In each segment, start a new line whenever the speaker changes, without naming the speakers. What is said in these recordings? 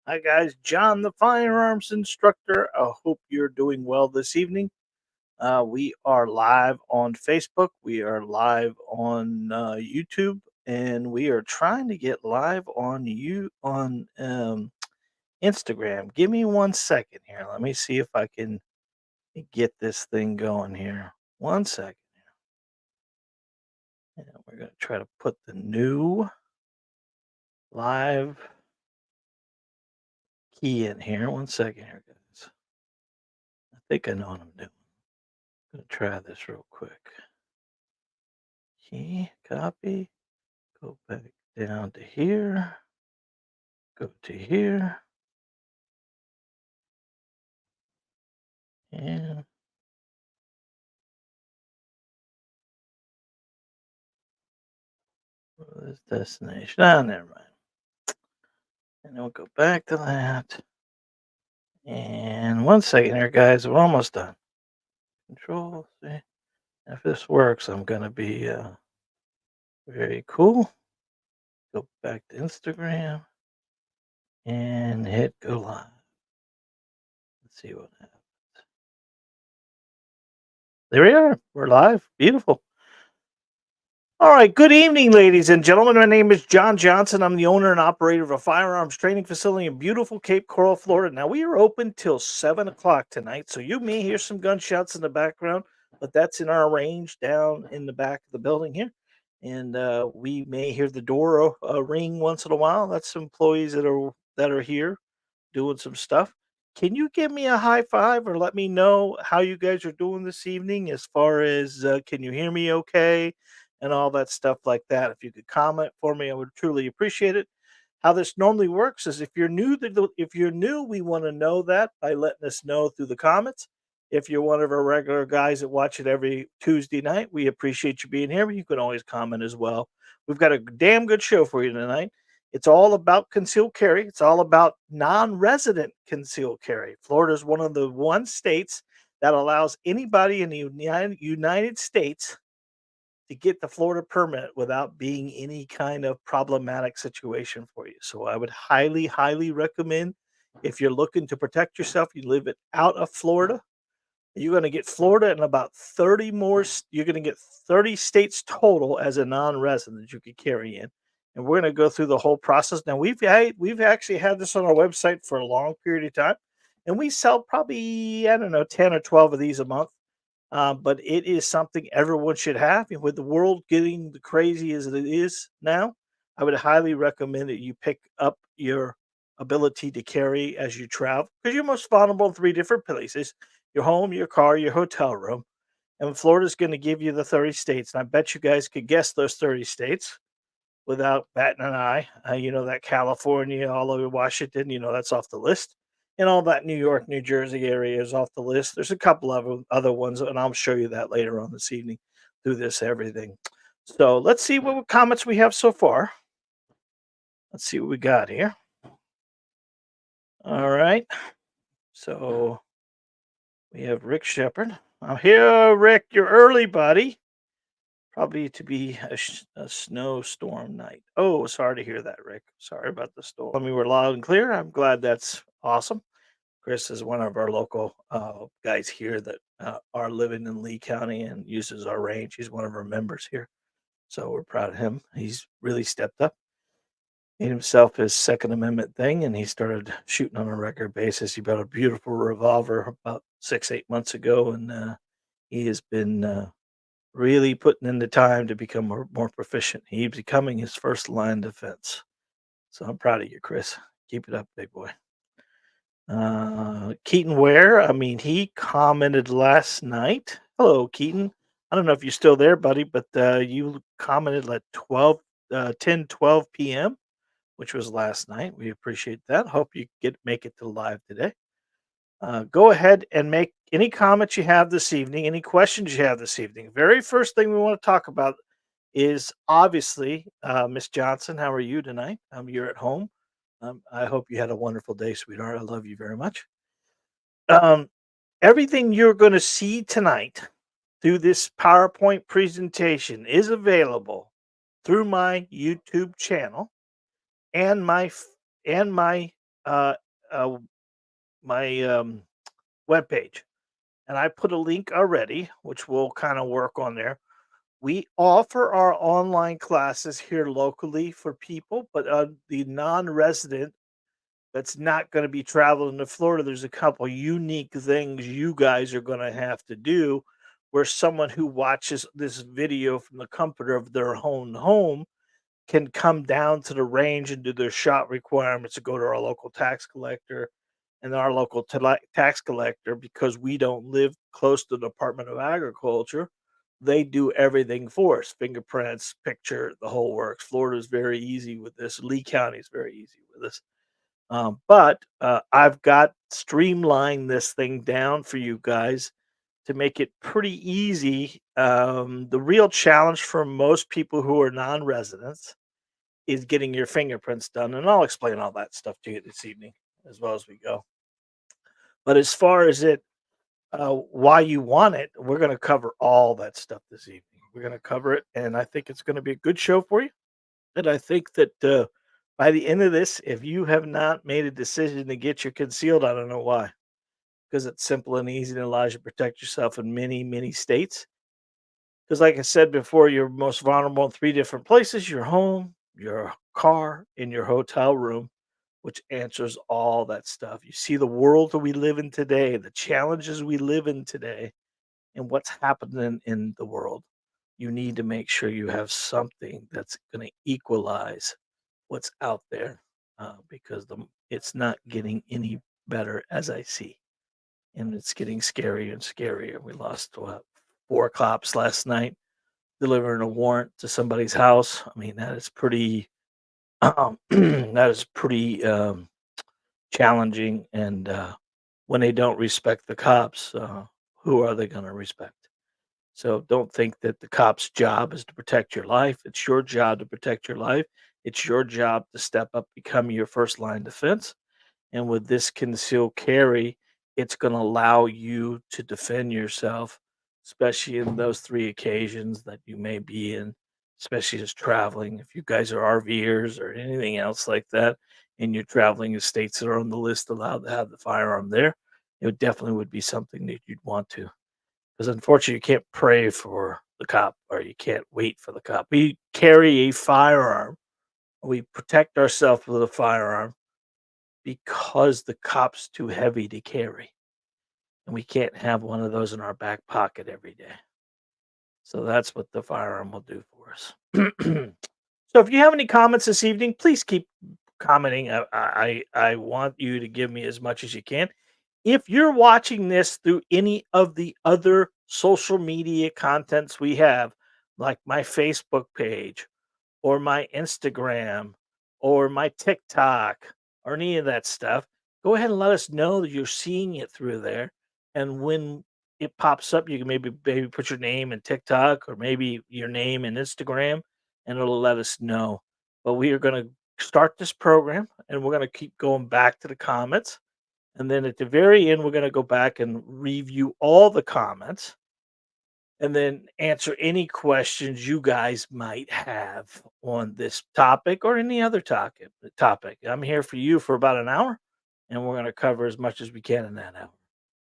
Hi, guys. John the Firearms Instructor. I hope you're doing well this evening. We are live on Facebook. We are live on YouTube, and we are trying to get live on Instagram. Give me 1 second here. Let me see if I can get this thing going here. 1 second. And we're going to try to put the new live key in here. 1 second here, guys. I think I know what I'm doing. Gonna try this real quick. Key, copy, go back down to here, go to here, and this destination. Ah, never mind. And then we'll go back to that. And 1 second here, guys. We're almost done. Control C. If this works, I'm gonna be very cool. Go back to Instagram and hit go live. Let's see what happens. There we are. We're live. Beautiful. All right. Good evening, ladies and gentlemen. My name is John Johnson. I'm the owner and operator of a firearms training facility in beautiful Cape Coral, Florida. Now, we are open till 7 o'clock tonight, so you may hear some gunshots in the background, but that's in our range down in the back of the building here. And we may hear the door ring once in a while. That's employees that are here doing some stuff. Can you give me a high five or let me know how you guys are doing this evening as far as can you hear me okay and all that stuff like that? If you could comment for me, I would truly appreciate it. How this normally works is if you're new, we want to know that by letting us know through the comments. If you're one of our regular guys that watch it every Tuesday night, we appreciate you being here. But you can always comment as well. We've got a damn good show for you tonight. It's all about concealed carry. It's all about non-resident concealed carry. Florida is one of the one states that allows anybody in the United States to get the Florida permit without being any kind of problematic situation for you. So I would highly, highly recommend if you're looking to protect yourself, you live it out of Florida. You're going to get Florida and about 30 more. You're going to get 30 states total as a non-resident you could carry in. And we're going to go through the whole process. Now we've actually had this on our website for a long period of time, and we sell probably, I don't know, 10 or 12 of these a month. But it is something everyone should have. And with the world getting the crazy as it is now, I would highly recommend that you pick up your ability to carry as you travel because you're most vulnerable in three different places: your home, your car, your hotel room. And Florida's going to give you the 30 states. And I bet you guys could guess those 30 states without batting an eye. That California, all over Washington, that's off the list. And all that New York, New Jersey area is off the list. There's a couple of other ones, and I'll show you that later on this evening through this everything. So let's see what comments we have so far. Let's see what we got here. All right. So we have Rick Shepard. I'm here, Rick. You're early, buddy. Probably to be a snowstorm night. Oh, sorry to hear that, Rick. Sorry about the storm. I mean, we're loud and clear. I'm glad that's awesome. Chris is one of our local guys here that are living in Lee County and uses our range. He's one of our members here. So we're proud of him. He's really stepped up, made himself his Second Amendment thing, and he started shooting on a regular basis. He bought a beautiful revolver about 6-8 months ago, and he has been really putting in the time to become more proficient. He's becoming his first line defense. So I'm proud of you, Chris. Keep it up, big boy. Keaton Ware, I mean, he commented last night. Hello, Keaton. I don't know if you're still there, buddy, but you commented at 10:12 p.m., which was last night. We appreciate that. Hope you make it to live today. Go ahead and make any comments you have this evening, any questions you have this evening. Very first thing we want to talk about is obviously Miss Johnson. How are you tonight? You're at home. I hope you had a wonderful day, sweetheart. I love you very much. Everything you're going to see tonight through this PowerPoint presentation is available through my YouTube channel and my uh, uh, my webpage, and I put a link already, which we'll kind of work on there. We offer our online classes here locally for people, but the non-resident that's not going to be traveling to Florida, there's a couple unique things you guys are going to have to do where someone who watches this video from the comfort of their own home can come down to the range and do their shot requirements to go to our local tax collector and our local tax collector because we don't live close to the Department of Agriculture. They do everything for us, fingerprints, picture, the whole works. Florida is very easy with this. Lee County is very easy with this. But I've got streamlined this thing down for you guys to make it pretty easy. The real challenge for most people who are non-residents is getting your fingerprints done, and I'll explain all that stuff to you this evening as well as we go. But as far as why you want it, we're going to cover all that stuff this evening. We're going to cover it, and I think it's going to be a good show for you. And I think that by the end of this, if you have not made a decision to get your concealed, I don't know why, because it's simple and easy and allows you to protect yourself in many, many states. Because, like I said before, you're most vulnerable in three different places: your home, your car, and your hotel room, which answers all that stuff. You see the world that we live in today, the challenges we live in today, and what's happening in the world. You need to make sure you have something that's going to equalize what's out there because it's not getting any better as I see. And it's getting scarier and scarier. We lost what, four cops last night delivering a warrant to somebody's house. I mean, that is pretty, that is pretty challenging. And when they don't respect the cops, who are they going to respect? So don't think that the cop's job is to protect your life. It's your job to protect your life. It's your job to step up, become your first line defense. And with this concealed carry, it's going to allow you to defend yourself, especially in those three occasions that you may be in, especially as traveling. If you guys are RVers or anything else like that, and you're traveling in states that are on the list allowed to have the firearm there, it definitely would be something that you'd want to. Because unfortunately, you can't pray for the cop or you can't wait for the cop. We carry a firearm. We protect ourselves with a firearm because the cop's too heavy to carry. And we can't have one of those in our back pocket every day. So that's what the firearm will do for us. So if you have any comments this evening, please keep commenting. I want you to give me as much as you can. If you're watching this through any of the other social media contents we have, like my Facebook page or my Instagram or my TikTok or any of that stuff, go ahead and let us know that you're seeing it through there. And when it pops up, you can maybe put your name in TikTok or maybe your name in Instagram, and it'll let us know. But we are going to start this program, and we're going to keep going back to the comments. And then at the very end, we're going to go back and review all the comments and then answer any questions you guys might have on this topic or any other topic. I'm here for you for about an hour, and we're going to cover as much as we can in that hour.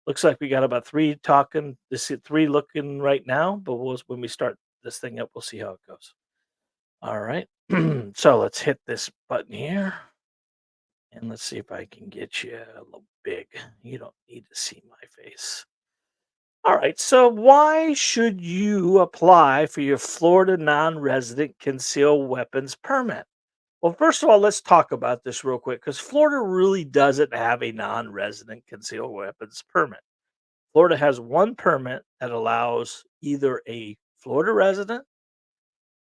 Looks like we got about three looking right now, but when we start this thing up, we'll see how it goes. All right. So let's hit this button here. And let's see if I can get you a little big. You don't need to see my face. All right. So, why should you apply for your Florida non resident concealed weapons permit? Well, first of all, let's talk about this real quick because Florida really doesn't have a non resident concealed weapons permit. Florida has one permit that allows either a Florida resident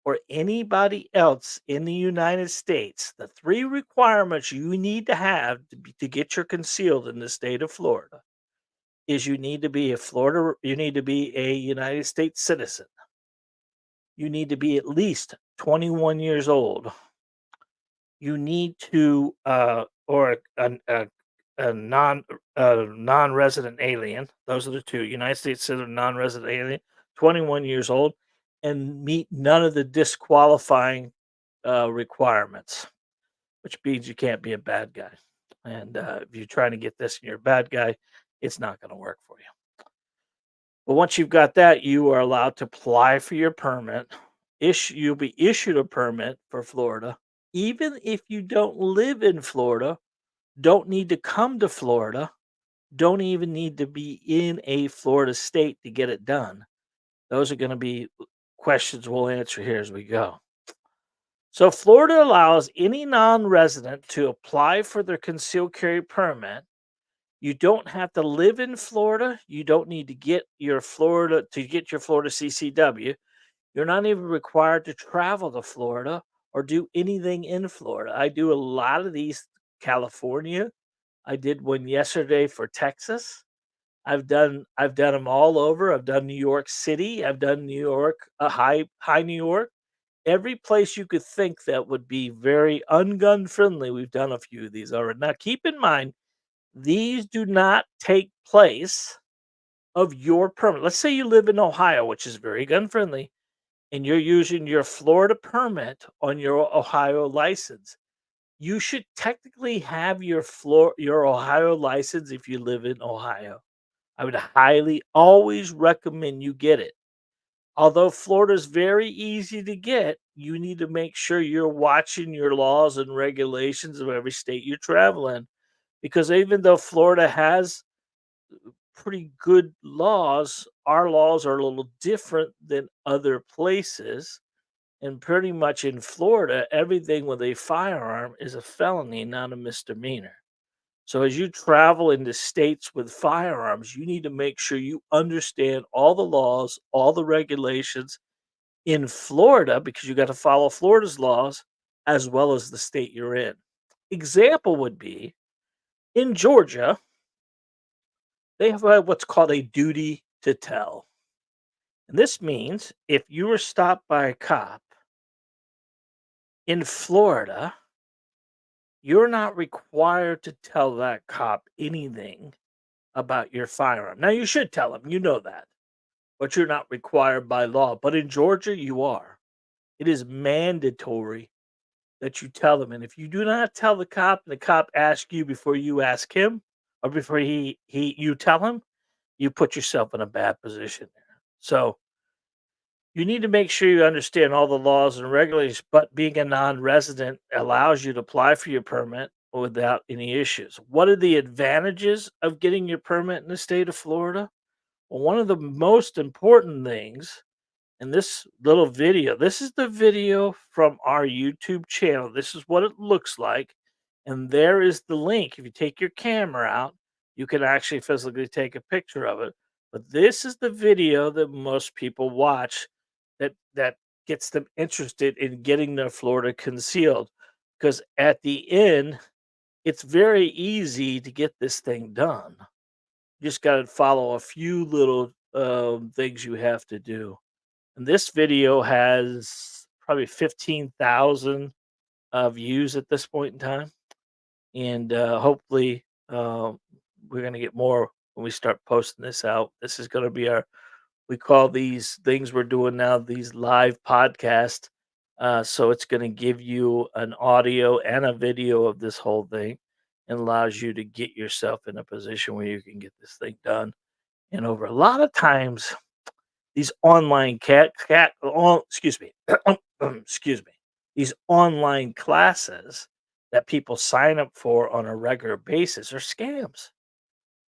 or anybody else in the United States, the three requirements you need to have to get your concealed in the state of Florida is you need to be a United States citizen. You need to be at least 21 years old. You need to or a non-resident alien. Those are the two. United States citizen, non-resident alien, 21 years old, and meet none of the disqualifying requirements, which means you can't be a bad guy. And if you're trying to get this and you're a bad guy, it's not going to work for you. But once you've got that, you are allowed to apply for your permit. You'll be issued a permit for Florida. Even if you don't live in Florida, don't need to come to Florida, don't even need to be in a Florida state to get it done. Those are going to be questions we'll answer here as we go. So, Florida allows any non resident to apply for their concealed carry permit. You don't have to live in Florida. You don't need to get your Florida CCW. You're not even required to travel to Florida or do anything in Florida. I do a lot of these California. I did one yesterday for Texas. I've done them all over. I've done New York City. I've done New York, high New York. Every place you could think that would be very ungun friendly. We've done a few of these already. Now, keep in mind, these do not take place of your permit. Let's say you live in Ohio, which is very gun friendly, and you're using your Florida permit on your Ohio license. You should technically have your Ohio license if you live in Ohio. I would highly always recommend you get it. Although Florida is very easy to get, you need to make sure you're watching your laws and regulations of every state you travel in. Because even though Florida has pretty good laws, our laws are a little different than other places. And pretty much in Florida, everything with a firearm is a felony, not a misdemeanor. So as you travel into states with firearms, you need to make sure you understand all the laws, all the regulations in Florida because you got to follow Florida's laws as well as the state you're in. Example would be in Georgia, they have what's called a duty to tell. And this means if you were stopped by a cop in Florida, you're not required to tell that cop anything about your firearm. Now, you should tell him, you know that, but you're not required by law. But in Georgia, you are. It is mandatory that you tell them. And if you do not tell the cop, and the cop asks you before you ask him, or before you tell him, you put yourself in a bad position there. So you need to make sure you understand all the laws and regulations, but being a non-resident allows you to apply for your permit without any issues. What are the advantages of getting your permit in the state of Florida? Well, one of the most important things in this little video, this is the video from our YouTube channel. This is what it looks like. And there is the link. If you take your camera out, you can actually physically take a picture of it. But this is the video that most people watch that gets them interested in getting their Florida concealed. Because at the end, it's very easy to get this thing done. You just got to follow a few little things you have to do. And this video has probably 15,000 views at this point in time. And hopefully, we're going to get more when we start posting this out. This is going to be we call these things we're doing now, these live podcasts. So it's going to give you an audio and a video of this whole thing and allows you to get yourself in a position where you can get this thing done. And over a lot of times, these online excuse me, excuse me, these online classes that people sign up for on a regular basis are scams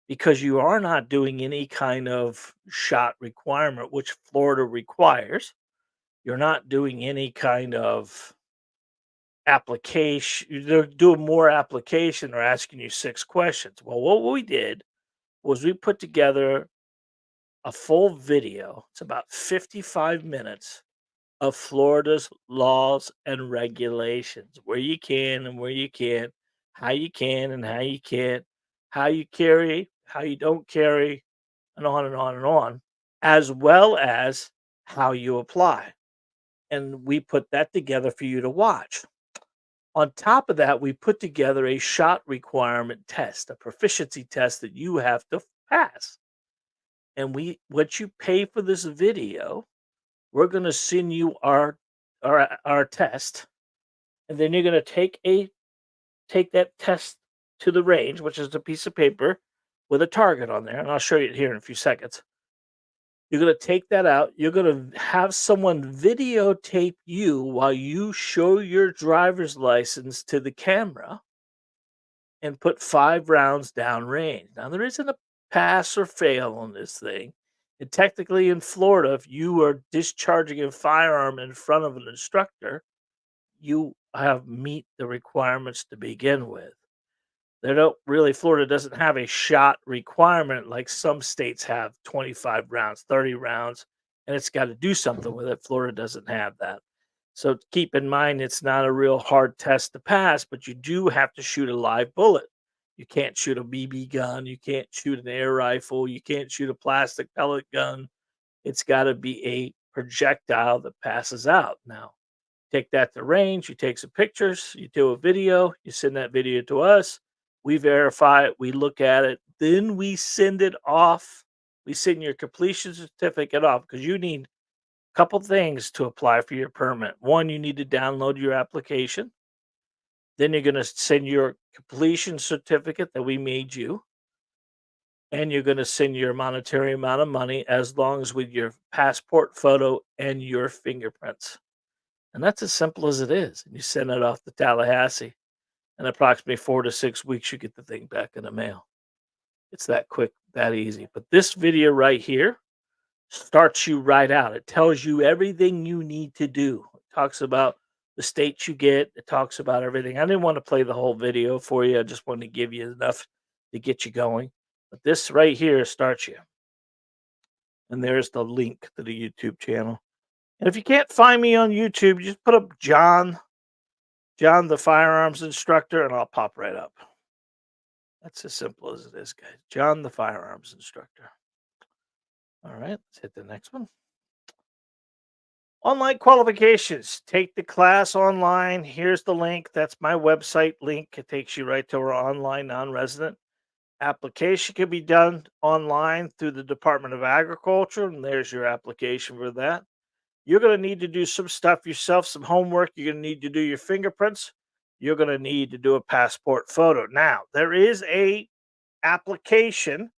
because you are not doing any kind of shot requirement, which Florida requires. You're not doing any kind of application. They're doing more application or asking you 6 questions. Well, what we did was we put together a full video. It's about 55 minutes of Florida's laws and regulations, where you can and where you can't, how you can and how you can't, how you carry, how you don't carry, and on and on and on, as well as how you apply. And we put that together for you to watch. On top of that, we put together a shot requirement test, a proficiency test that you have to pass. And what you pay for this video, we're going to send you our test, and then you're going to take that test to the range, which is a piece of paper with a target on there, and I'll show you it here in a few seconds. You're going to take that out. You're going to have someone videotape you while you show your driver's license to the camera and put 5 rounds downrange. Now, there isn't a pass or fail on this thing. And technically, in Florida, if you are discharging a firearm in front of an instructor, you have meet the requirements to begin with. They don't really Florida doesn't have a shot requirement like some states have 25 rounds, 30 rounds, and it's got to do something with it. Florida doesn't have that. So keep in mind it's not a real hard test to pass, but you do have to shoot a live bullet. You can't shoot a BB gun, you can't shoot an air rifle, you can't shoot a plastic pellet gun. It's got to be a projectile that passes out. Now, take that to range, you take some pictures, you do a video, you send that video to us, we verify it, we look at it, then we send it off. We send your completion certificate off because you need a couple things to apply for your permit. One, you need to download your application. Then you're going to send your completion certificate that we made you, and you're going to send your monetary amount of money as long as with your passport photo and your fingerprints. And that's as simple as it is. And you send it off to Tallahassee. In approximately 4 to 6 weeks, you get the thing back in the mail. It's that quick, that easy. But this video right here starts you right out. It tells you everything you need to do. It talks about the states you get. It talks about everything. I didn't want to play the whole video for you. I just wanted to give you enough to get you going. But this right here starts you. And there's the link to the YouTube channel. And if you can't find me on YouTube, just put up John the Firearms Instructor, and I'll pop right up. That's as simple as it is, guys. John the Firearms Instructor. All right, let's hit the next one. Online qualifications. Take the class online. Here's the link. That's my website link. It takes you right to our online non-resident application. Can be done online through the Department of Agriculture, and there's your application for that. You're going to need to do some stuff yourself, some homework. You're going to need to do your fingerprints. You're going to need to do a passport photo. Now, there is a application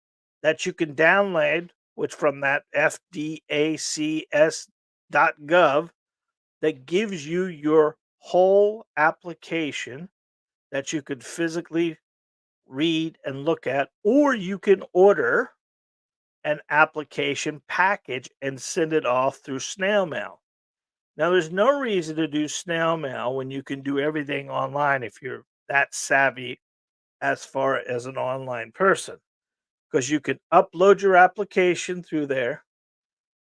that you can download, which from that fdacs.gov, that gives you your whole application that you could physically read and look at, or you can order an application package and send it off through snail mail. Now, there's no reason to do snail mail when you can do everything online if you're that savvy as far as an online person, because you can upload your application through there.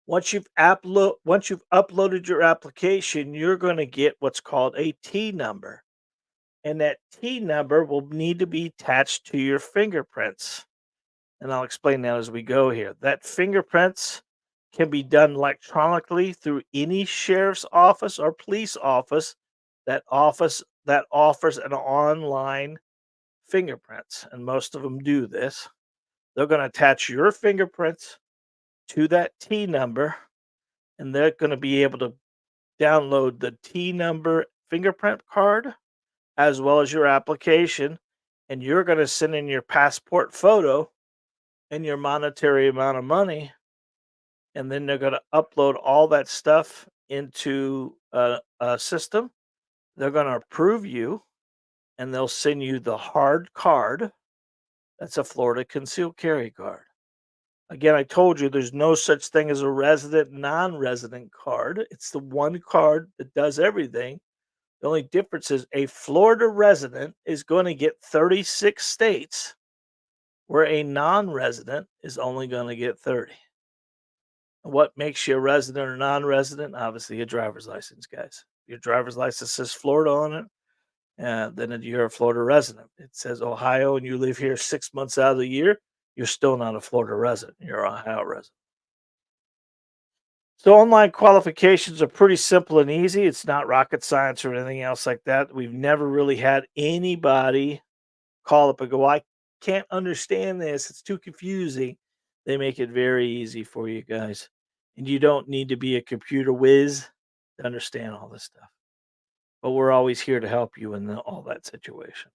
Once you've uploaded your application, you're going to get what's called a T number, and that T number will need to be attached to your fingerprints. And I'll explain that as we go here. That fingerprints can be done electronically through any sheriff's office or police office that offers an online fingerprints, and most of them do this. They're going to attach your fingerprints to that T number, and they're going to be able to download the T number fingerprint card as well as your application, and you're going to send in your passport photo and your monetary amount of money, and then they're going to upload all that stuff into a system. They're going to approve you, and they'll send you the hard card. That's a Florida concealed carry card. Again, I told you there's no such thing as a resident non-resident card. It's the one card that does everything. The only difference is a Florida resident is going to get 36 states, where a non-resident is only going to get 30. What makes you a resident or non-resident? Obviously, your driver's license, guys. Your driver's license says Florida on it, then you're a Florida resident. It says Ohio and you live here 6 months out of the year, you're still not a Florida resident. You're an Ohio resident. So online qualifications are pretty simple and easy. It's not rocket science or anything else like that. We've never really had anybody call up and go, I can't understand this. It's too confusing. They make it very easy for you guys. And you don't need to be a computer whiz to understand all this stuff. But we're always here to help you in all that situation.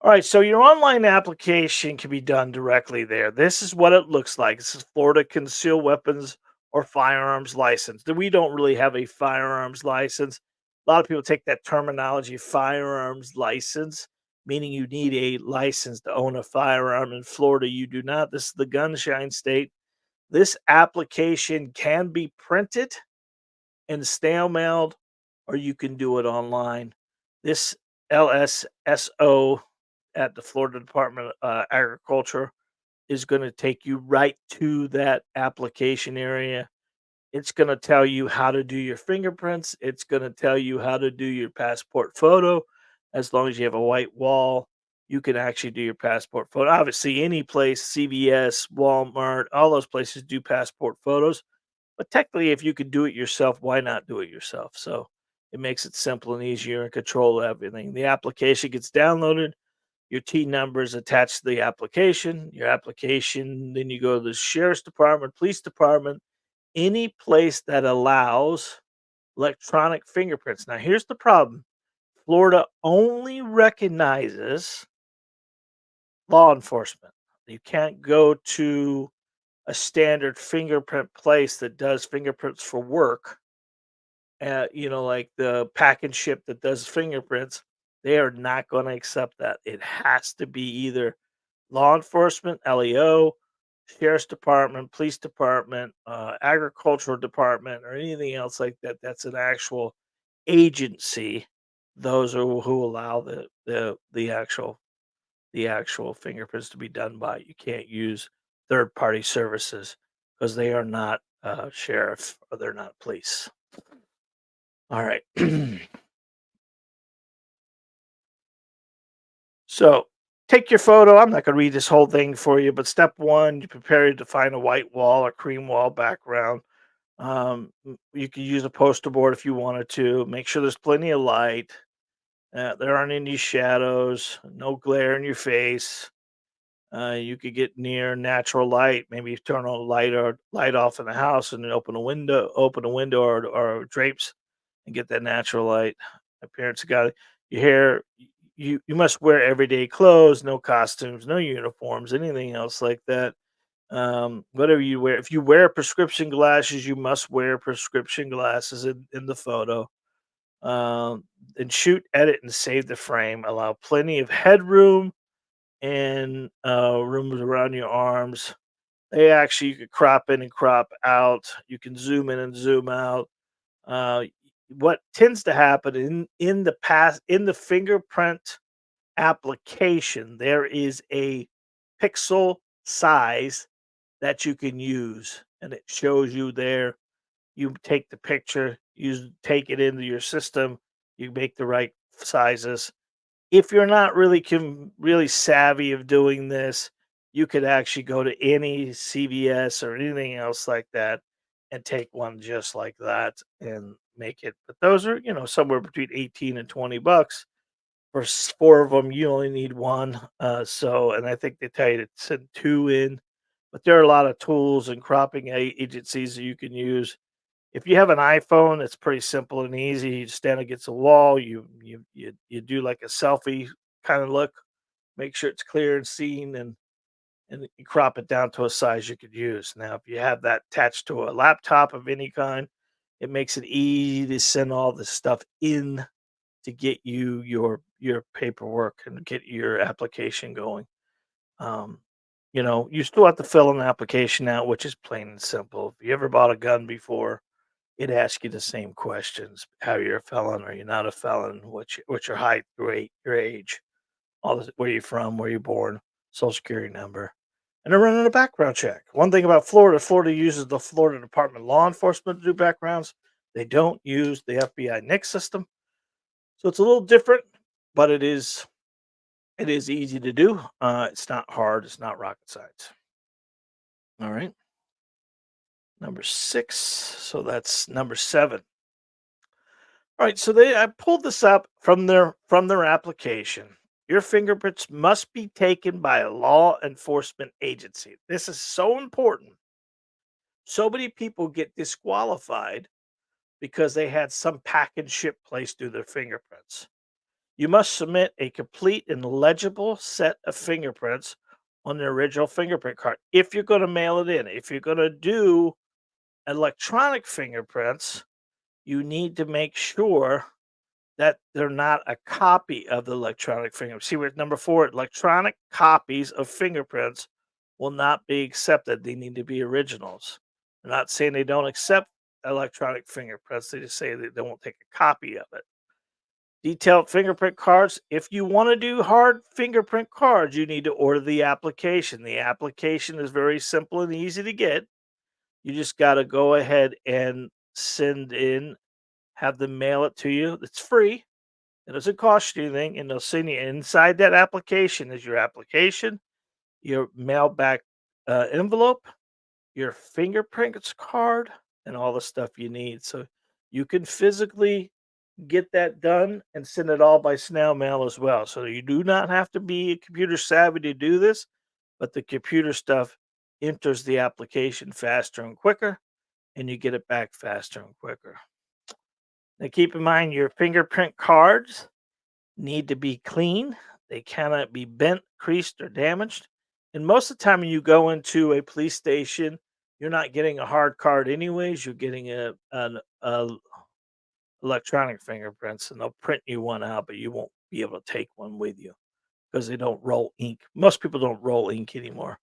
All right, so your online application can be done directly there. This is what it looks like. This is Florida Concealed Weapons or Firearms License. We don't really have a firearms license. A lot of people take that terminology, firearms license, meaning you need a license to own a firearm. In Florida, you do not. This is the gunshine state. This application can be printed and snail mailed, or you can do it online. This LSSO at the Florida Department of Agriculture is going to take you right to that application area. It's going to tell you how to do your fingerprints. It's going to tell you how to do your passport photo. As long as you have a white wall, you can actually do your passport photo. Obviously, any place, CVS, Walmart, all those places do passport photos. But technically, if you could do it yourself, why not do it yourself? So it makes it simple and easier and control everything. The application gets downloaded, your T number is attached to the application. Your application, then you go to the sheriff's department, police department, any place that allows electronic fingerprints. Now, here's the problem: Florida only recognizes law enforcement. You can't go to a standard fingerprint place that does fingerprints for work, like the pack and ship that does fingerprints. They are not going to accept that. It has to be either law enforcement, LEO, sheriff's department, police department, agricultural department, or anything else like that. That's an actual agency. Those are who allow the actual fingerprints to be done by. You can't use third party services because they are not sheriff or they're not police. All right. So take your photo. I'm not going to read this whole thing for you, but step one, you prepare to find a white wall or cream wall background. You can use a poster board if you wanted to. Make sure there's plenty of light. There aren't any shadows, no glare in your face. You could get near natural light. Maybe you turn on a light or light off in the house and then open a window or drapes and get that natural light. My parents got it. Your hair, you must wear everyday clothes, no costumes, no uniforms, anything else like that. Whatever you wear. If you wear prescription glasses, you must wear prescription glasses in the photo. And shoot, edit, and save the frame. Allow plenty of headroom and rooms around your arms. They actually you could crop in and crop out. You can zoom in and zoom out. Uh, what tends to happen in the fingerprint application, there is a pixel size that you can use, and it shows you there. You take the picture, you take it into your system, you make the right sizes. If you're not really savvy of doing this, you could actually go to any CVS or anything else like that and take one just like that and make it. But those are, somewhere between 18 and 20 bucks. For four of them, you only need one. And I think they tell you to send two in. But there are a lot of tools and cropping agencies that you can use. If you have an iPhone, it's pretty simple and easy. You stand against a wall, you do like a selfie kind of look, make sure it's clear and seen, and you crop it down to a size you could use. Now, if you have that attached to a laptop of any kind, it makes it easy to send all this stuff in to get you your paperwork and get your application going. Um, you still have to fill an application out, which is plain and simple. If you ever bought a gun before, it asks you the same questions: how you're a felon, are you not a felon, what's your height, your age, all this, where you're from, where you're born, social security number, and they're running a background check. One thing about Florida uses the Florida Department of Law Enforcement to do backgrounds. They don't use the FBI NICS system, so it's a little different, but it is easy to do. It's not hard. It's not rocket science. All right, number six. So that's number seven. All right, so I pulled this up from their application. Your fingerprints must be taken by a law enforcement agency. This is so important. So many people get disqualified because they had some pack and ship place do their fingerprints. You must submit a complete and legible set of fingerprints on the original fingerprint card if you're going to mail it in. If you're going to do electronic fingerprints, you need to make sure that they're not a copy of the electronic fingerprint. See, with number 4, electronic copies of fingerprints will not be accepted. They need to be originals. They're not saying they don't accept electronic fingerprints. They just say that they won't take a copy of it. Detailed fingerprint cards. If you want to do hard fingerprint cards, you need to order the application. The application is very simple and easy to get. You just got to go ahead and send in, have them mail it to you. It's free. It doesn't cost you anything, and they'll send you inside that application is your application, your mail back envelope, your fingerprints card, and all the stuff you need. So you can physically get that done and send it all by snail mail as well. So you do not have to be computer savvy to do this, but the computer stuff enters the application faster and quicker, and you get it back faster and quicker. Now keep in mind your fingerprint cards need to be clean. They cannot be bent, creased, or damaged. And most of the time, when you go into a police station, you're not getting a hard card, anyways. You're getting a electronic fingerprints, and they'll print you one out, but you won't be able to take one with you because they don't roll ink. Most people don't roll ink anymore.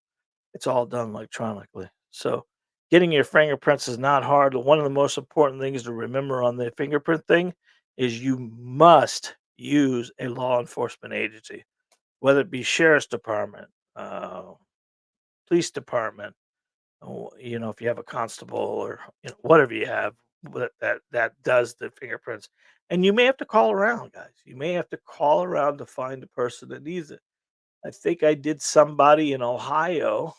It's all done electronically. So, getting your fingerprints is not hard. One of the most important things to remember on the fingerprint thing is you must use a law enforcement agency, whether it be sheriff's department, police department, if you have a constable or whatever you have that does the fingerprints. And you may have to call around, guys. You may have to call around to find the person that needs it. I think I did somebody in Ohio,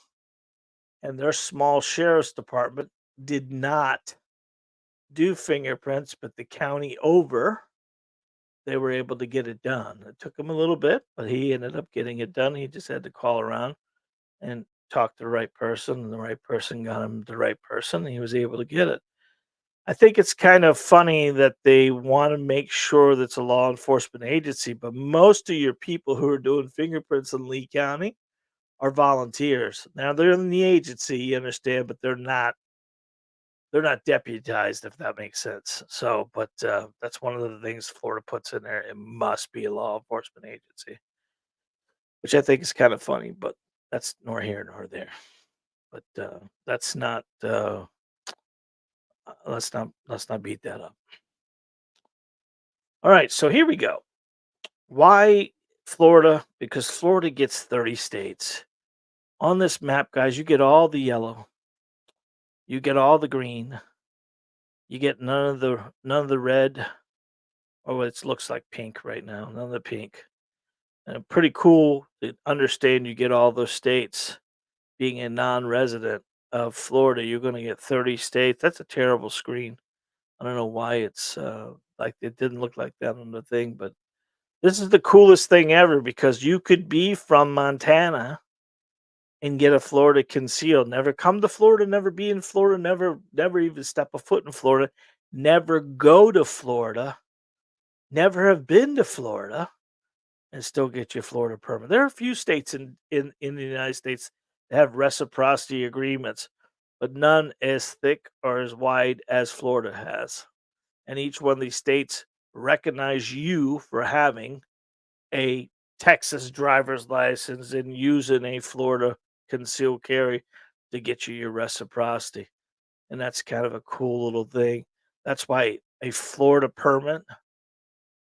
and their small sheriff's department did not do fingerprints, but the county over, they were able to get it done. It took him a little bit, but he ended up getting it done. He just had to call around and talk to the right person, and the right person got him the right person, and he was able to get it. I think it's kind of funny that they want to make sure that's a law enforcement agency, but most of your people who are doing fingerprints in Lee County are volunteers. Now they're in the agency, you understand, but they're not deputized, if that makes sense. So, but that's one of the things Florida puts in there. It must be a law enforcement agency, which I think is kind of funny, but that's nor here nor there. But that's not. Let's not beat that up. All right, so here we go. Why Florida? Because Florida gets 30 states on this map, guys. You get all the yellow, you get all the green, you get none of the red. Oh, it looks like pink right now. None of the pink. And pretty cool to understand you get all those states. Being a non-resident of Florida, you're going to get 30 states. That's a terrible screen. I don't know why it's like it didn't look like that on the thing, but this is the coolest thing ever because you could be from Montana and get a Florida concealed. Never come to Florida, never be in Florida, never even step a foot in Florida, never go to Florida, never have been to Florida, and still get your Florida permit. There are a few states in the United States that have reciprocity agreements, but none as thick or as wide as Florida has. And each one of these states recognize you for having a Texas driver's license and using a Florida concealed carry to get you your reciprocity. And that's kind of a cool little thing. That's why a Florida permit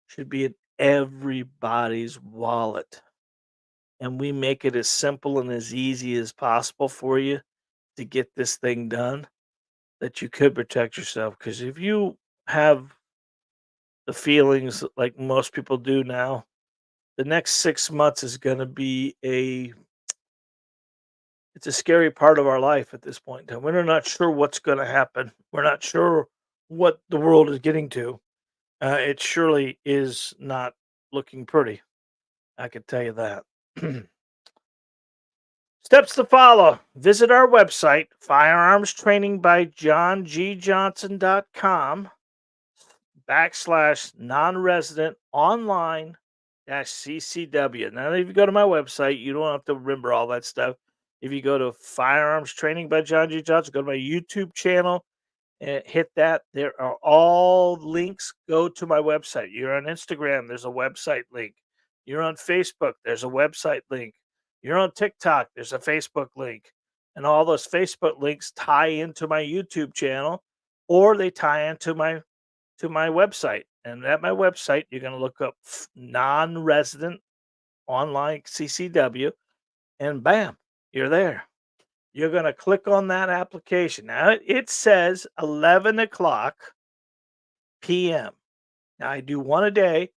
should be in everybody's wallet. And we make it as simple and as easy as possible for you to get this thing done that you could protect yourself. Because if you have the feelings like most people do now, the next 6 months is going to be it's a scary part of our life at this point in time. We're not sure what's going to happen. We're not sure what the world is getting to. It surely is not looking pretty. I can tell you that. Steps to follow. Visit our website, firearmstrainingbyjohngjohnson.com /non-resident online CCW. Now, if you go to my website, you don't have to remember all that stuff. If you go to Firearms Training by John G. Johnson, go to my YouTube channel and hit that. There are all links go to my website. You're on Instagram, there's a website link. You're on Facebook, there's a website link. You're on TikTok, there's a Facebook link. And all those Facebook links tie into my YouTube channel or they tie into my website. And at my website, you're going to look up non-resident online CCW and bam, you're there. You're going to click on that application. Now it says 11 o'clock p.m. Now I do one a day,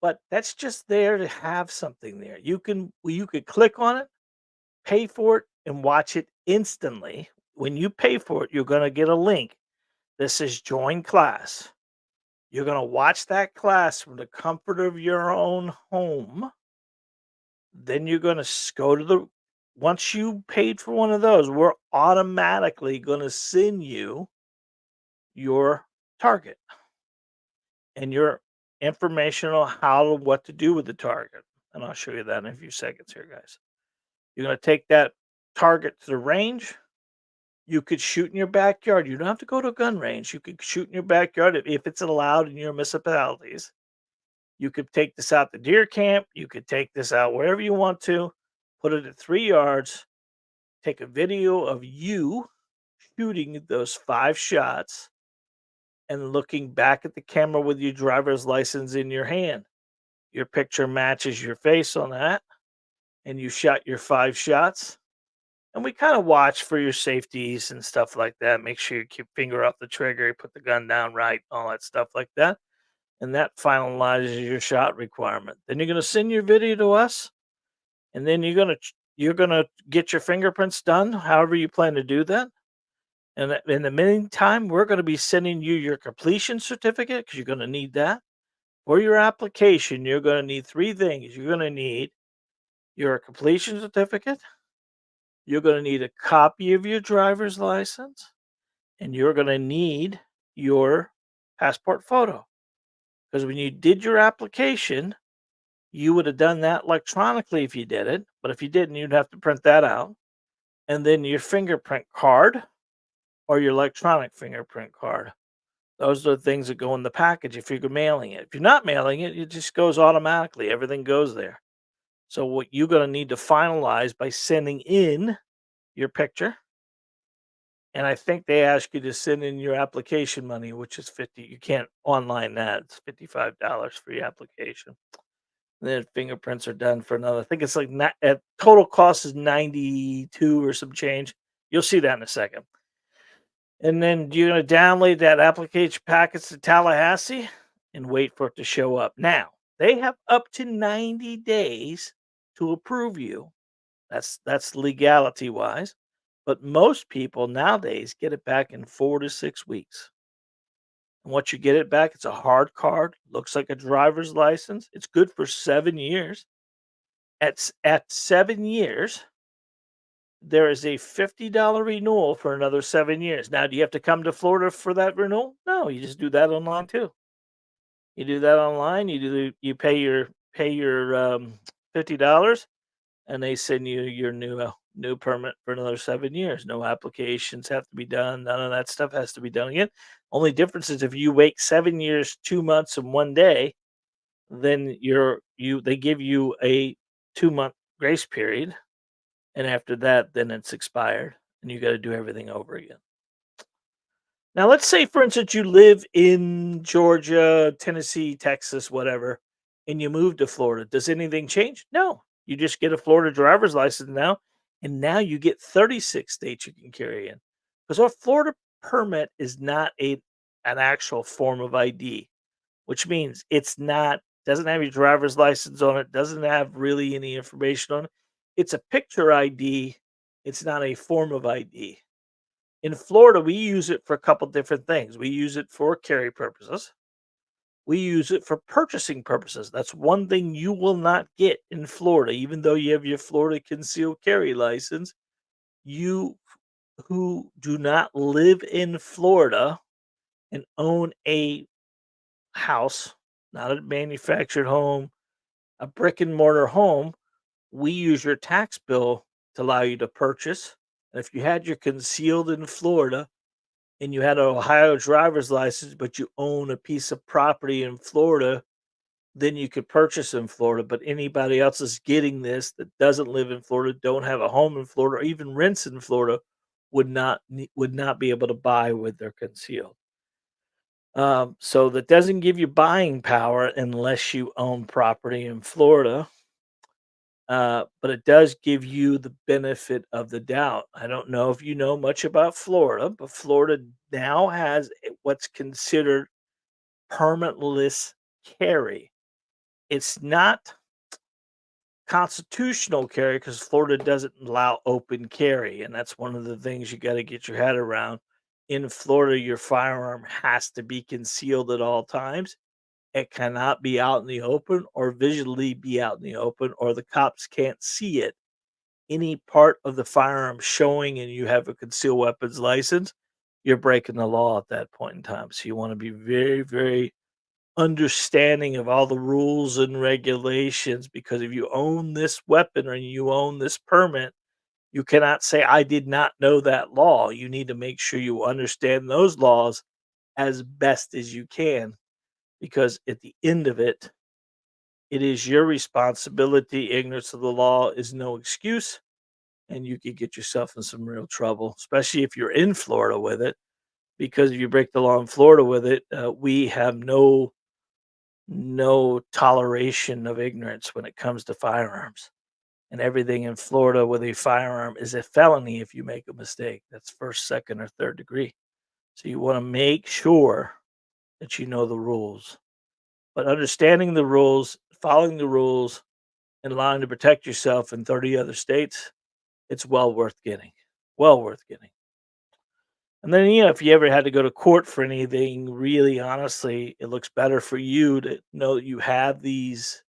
but that's just there to have something there. You could click on it, pay for it, and watch it instantly. When you pay for it, you're going to get a link that says join class. You're going to watch that class from the comfort of your own home. Then you're going to go to the once you paid for one of those, we're automatically going to send you your target and your information on what to do with the target. And I'll show you that in a few seconds here, guys. You're going to take that target to the range. You could shoot in your backyard. You don't have to go to a gun range. You could shoot in your backyard if it's allowed in your municipalities. You could take this out to deer camp. You could take this out wherever you want to. Put it at 3 yards. Take a video of you shooting those 5 shots and looking back at the camera with your driver's license in your hand. Your picture matches your face on that, and you shot your 5 shots. And we kind of watch for your safeties and stuff like that. Make sure you keep finger off the trigger, you put the gun down right, all that stuff like that. And that finalizes your shot requirement. Then you're going to send your video to us, and then you're gonna get your fingerprints done, however you plan to do that. And in the meantime, we're going to be sending you your completion certificate because you're going to need that. For your application, you're going to need 3 things. You're going to need your completion certificate. You're going to need a copy of your driver's license, and you're going to need your passport photo. Because when you did your application, you would have done that electronically if you did it. But if you didn't, you'd have to print that out. And then your fingerprint card or your electronic fingerprint card. Those are the things that go in the package if you're mailing it. If you're not mailing it, it just goes automatically. Everything goes there. So what you're going to need to finalize by sending in your picture. And I think they ask you to send in your application money, which is 50. You can't online that. It's $55 for your application. And then fingerprints are done for another. I think it's like total cost is 92 or some change. You'll see that in a second. And then you're going to download that application packets to Tallahassee and wait for it to show up. Now, they have up to 90 days to approve you. That's legality wise. But most people nowadays get it back in 4 to 6 weeks. And once you get it back, it's a hard card, looks like a driver's license. It's good for 7 years. At 7 years, there is a $50 renewal for another 7 years. Now, do you have to come to Florida for that renewal? No, you just do that online too. You do that online. You pay your $50, and they send you your new permit for another 7 years. No applications have to be done. None of that stuff has to be done again. Only difference is if you wait 7 years, 2 months, and 1 day, then they give you a 2-month grace period. And after that, then it's expired and you got to do everything over again. Now, let's say, for instance, you live in Georgia, Tennessee, Texas, whatever, and you move to Florida. Does anything change? No. You just get a Florida driver's license now, and now you get 36 states you can carry in. Because our Florida permit is not an actual form of ID, which means doesn't have your driver's license on it, doesn't have really any information on it. It's a picture ID. It's not a form of ID. In Florida, we use it for a couple different things. We use it for carry purposes. We use it for purchasing purposes. That's one thing you will not get in Florida, even though you have your Florida concealed carry license. You who do not live in Florida and own a house, not a manufactured home, A brick and mortar home, we use your tax bill to allow you to purchase. And if you had your concealed in Florida and you had an Ohio driver's license, but you own a piece of property in Florida, then you could purchase in Florida. But anybody else is getting this that doesn't live in Florida, don't have a home in Florida, or even rents in Florida, would not be able to buy with their concealed. So that doesn't give you buying power unless you own property in Florida. But it does give you the benefit of the doubt. I don't know if you know much about Florida, but Florida now has what's considered permitless carry. It's not constitutional carry because Florida doesn't allow open carry, and that's one of the things you got to get your head around. In Florida, your firearm has to be concealed at all times. It cannot be out in the open or visually be out in the open, or the cops can't see it. Any part of the firearm showing and you have a concealed weapons license, you're breaking the law at that point in time. So you want to be very, very understanding of all the rules and regulations, because if you own this weapon or you own this permit, you cannot say, I did not know that law. You need to make sure you understand those laws as best as you can, because at the end of it, it is your responsibility. Ignorance of the law is no excuse, and you could get yourself in some real trouble, especially if you're in Florida with it. Because if you break the law in Florida with it, we have no toleration of ignorance when it comes to firearms. And everything in Florida with a firearm is a felony if you make a mistake. That's first, second, or third degree. So you want to make sure that you know the rules. But understanding the rules, following the rules, and allowing to protect yourself in 30 other states, it's well worth getting. Well worth getting. And then, if you ever had to go to court for anything, really honestly, it looks better for you to know that you have these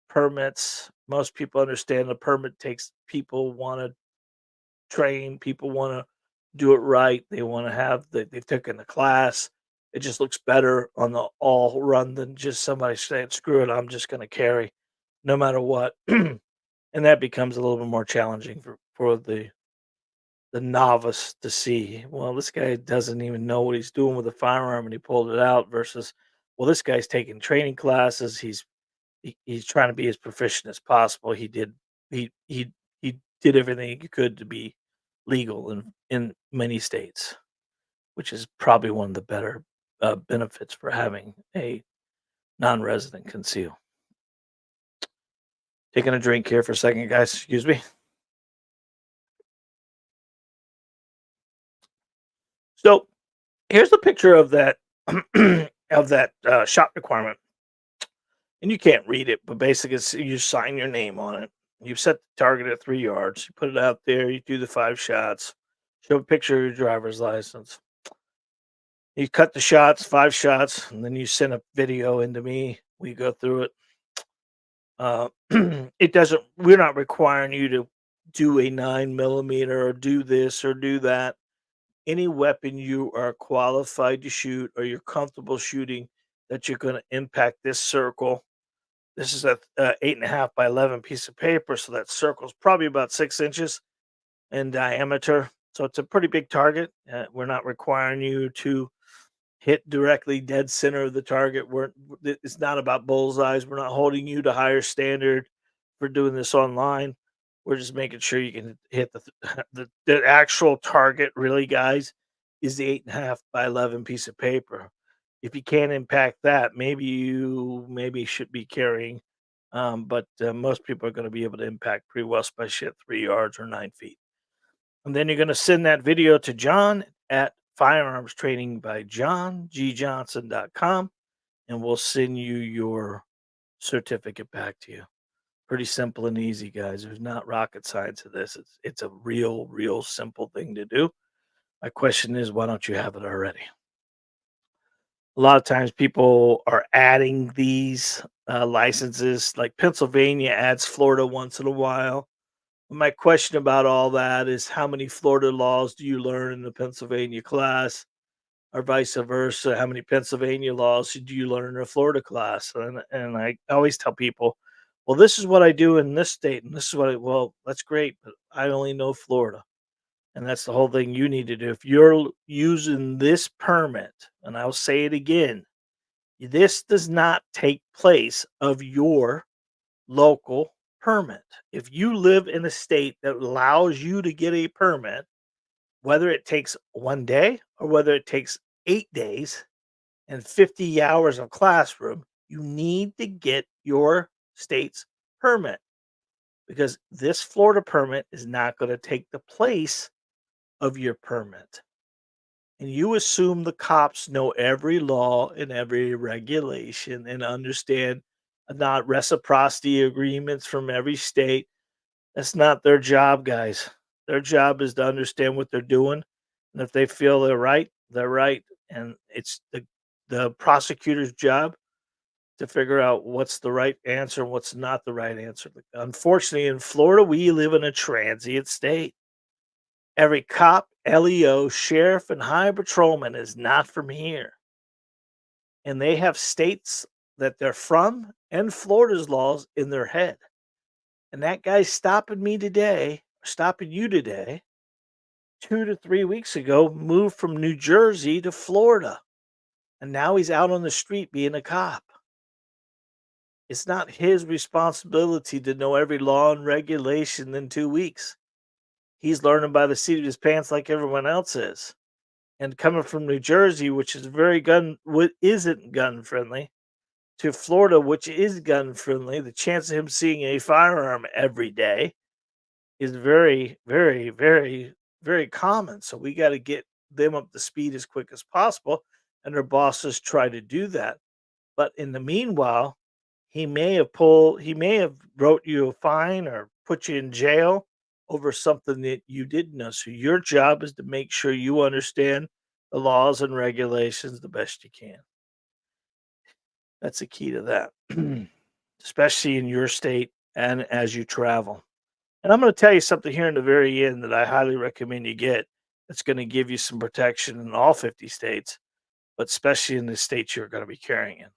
permits. Most people understand the permit takes, people want to train, people want to do it right. They want to have they've taken the class. It just looks better on the all run than just somebody saying, screw it, I'm just going to carry no matter what. And that becomes a little bit more challenging for the novice to see, well, this guy doesn't even know what he's doing with a firearm and he pulled it out, versus, well, this guy's taking training classes. He's trying to be as proficient as possible. He he did everything he could to be legal in many states, which is probably one of the better benefits for having a non-resident conceal. Taking a drink here for a second, guys. Excuse me. So here's a picture of that of that shot requirement, and you can't read it, but basically, you sign your name on it. You set the target at 3 yards. You put it out there. You do the 5 shots. Show a picture of your driver's license. You cut the shots, 5 shots, and then you send a video into me. We go through it. It doesn't. We're not requiring you to do a 9 millimeter or do this or do that. Any weapon you are qualified to shoot or you're comfortable shooting that you're going to impact this circle. This is a 8.5 by 11 piece of paper, so that circle is probably about 6 inches in diameter. So it's a pretty big target. We're not requiring you to hit directly dead center of the target. It's not about bullseyes. We're not holding you to higher standard for doing this online. We're just making sure you can hit the actual target. Really, guys, is the 8.5 by 11 piece of paper. If you can't impact that, maybe should be carrying. But most people are going to be able to impact pretty well, especially at 3 yards or 9 feet. And then you're going to send that video to John at firearms training by johngjohnson.com, and we'll send you your certificate back to you. Pretty simple and easy, guys. There's not rocket science to this. It's a real simple thing to do. My question is, why don't you have it already? A lot of times people are adding these licenses, like Pennsylvania adds Florida once in a while. My question about all that is, how many Florida laws do you learn in the Pennsylvania class? or vice versa. How many Pennsylvania laws did you learn in a Florida class? And I always tell people, well, this is what I do in this state, and this is what well, that's great, but I only know Florida. And that's the whole thing you need to do. If you're using this permit, and I'll say it again, this does not take place of your local permit. If you live in a state that allows you to get a permit, whether it takes 1 day or whether it takes 8 days and 50 hours of classroom, you need to get your state's permit because this Florida permit is not going to take the place of your permit. And you assume the cops know every law and every regulation and understand not reciprocity agreements from every state. That's not their job, guys. Their job is to understand what they're doing. And if they feel they're right, they're right. And it's the prosecutor's job to figure out what's the right answer and what's not the right answer. But unfortunately, in Florida, we live in a transient state. Every cop, LEO, sheriff, and high patrolman is not from here. And they have states that they're from and Florida's laws in their head. And that guy stopping me today, stopping you today, 2 to 3 weeks ago, moved from New Jersey to Florida. And now he's out on the street being a cop. It's not his responsibility to know every law and regulation in 2 weeks. He's learning by the seat of his pants like everyone else is. And coming from New Jersey, which is isn't gun friendly, to Florida, which is gun friendly, the chance of him seeing a firearm every day is very, very, very, very common. So we got to get them up to speed as quick as possible. And their bosses try to do that. But in the meanwhile, he may have wrote you a fine or put you in jail over something that you didn't know. So your job is to make sure you understand the laws and regulations the best you can. That's the key to that, especially in your state and as you travel. And I'm going to tell you something here in the very end that I highly recommend you get. That's going to give you some protection in all 50 states, but especially in the states you're going to be carrying in.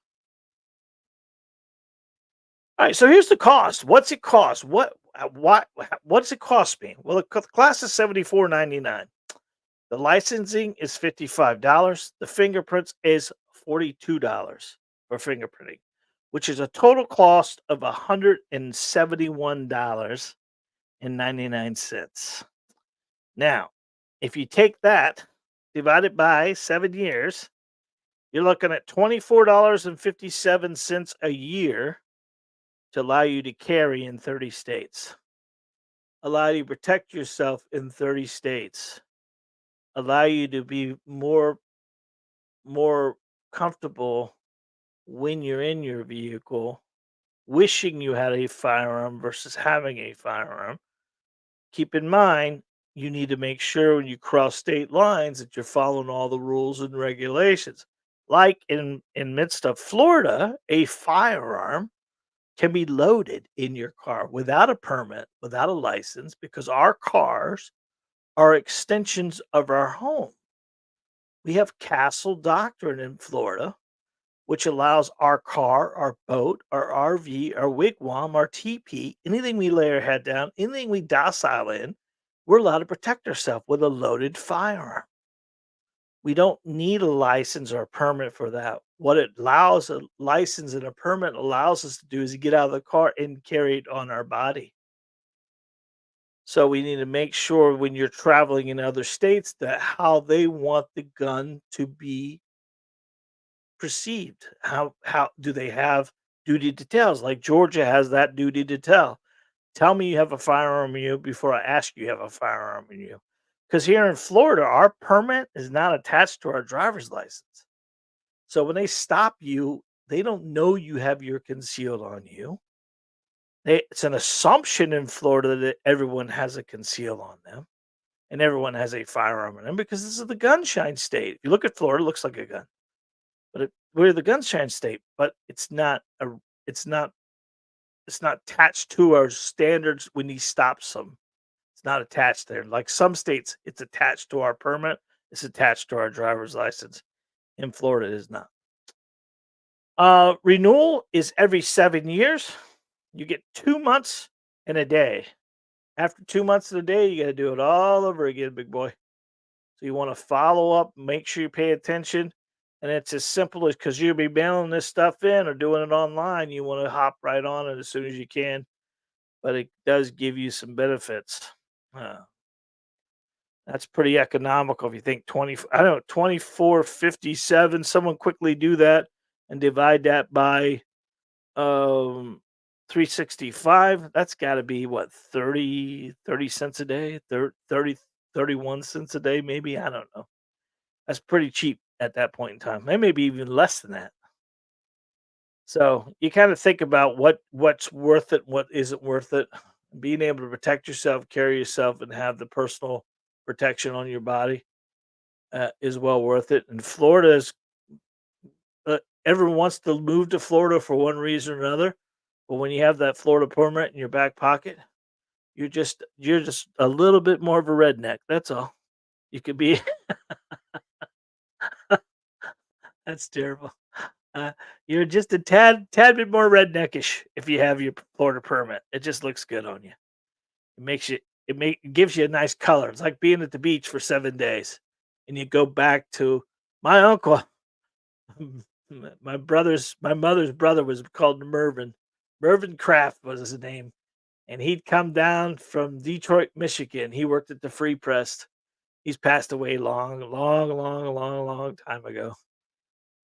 All right, so here's the cost. What's it cost? What's it cost me? Well, the class is $74.99. The licensing is $55. The fingerprints is $42 for fingerprinting, which is a total cost of $171.99. Now, if you take that divided by 7 years, you're looking at $24.57 a year to allow you to carry in 30 states, allow you to protect yourself in 30 states, allow you to be more comfortable when you're in your vehicle, wishing you had a firearm versus having a firearm. Keep in mind, you need to make sure when you cross state lines that you're following all the rules and regulations. Like in midst of Florida, a firearm can be loaded in your car without a permit, without a license, because our cars are extensions of our home. We have castle doctrine in Florida, which allows our car, our boat, our RV, our wigwam, our teepee, anything we lay our head down, anything we docile in, we're allowed to protect ourselves with a loaded firearm. We don't need a license or a permit for that. What it allows a license and a permit allows us to do is to get out of the car and carry it on our body. So we need to make sure when you're traveling in other states that how they want the gun to be perceived. How do they have duty to tells? Like Georgia has that duty to tell. Tell me you have a firearm in you before I ask you have a firearm in you. Because here in Florida, our permit is not attached to our driver's license. So when they stop you, they don't know you have your concealed on you. It's an assumption in Florida that everyone has a conceal on them and everyone has a firearm in them because this is the gunshine state. If you look at Florida, it looks like a gun, but we're the gunshine state. But it's not it's not attached to our standards when he stops them. It's not attached there. Like some states, it's attached to our permit. is attached to our driver's license. In Florida, it is not. Renewal is every 7 years. You get 2 months and a day. After 2 months and a day, you got to do it all over again, big boy. So you want to follow up, make sure you pay attention. And it's as simple as because you'll be mailing this stuff in or doing it online, you want to hop right on it as soon as you can. But it does give you some benefits. Uh, that's pretty economical if you think 20, I don't know, 24.57. Someone quickly do that and divide that by 365. That's got to be what, 30 cents a day, 30 31 cents a day, maybe. I don't know. That's pretty cheap at that point in time. And maybe even less than that. So you kind of think about what's worth it, what isn't worth it. Being able to protect yourself, carry yourself, and have the personal protection on your body is well worth it. And Florida is everyone wants to move to Florida for one reason or another, but when you have that Florida permit in your back pocket, you're just a little bit more of a redneck. That's all. You could be. That's terrible. Uh, you're just a tad bit more redneckish if you have your Florida permit. It just looks good on you. It makes you it gives you a nice color. It's like being at the beach for 7 days, and you go back to my uncle. My mother's brother was called Mervin. Mervin Kraft was his name, and he'd come down from Detroit, Michigan. He worked at the Free Press. He's passed away long time ago.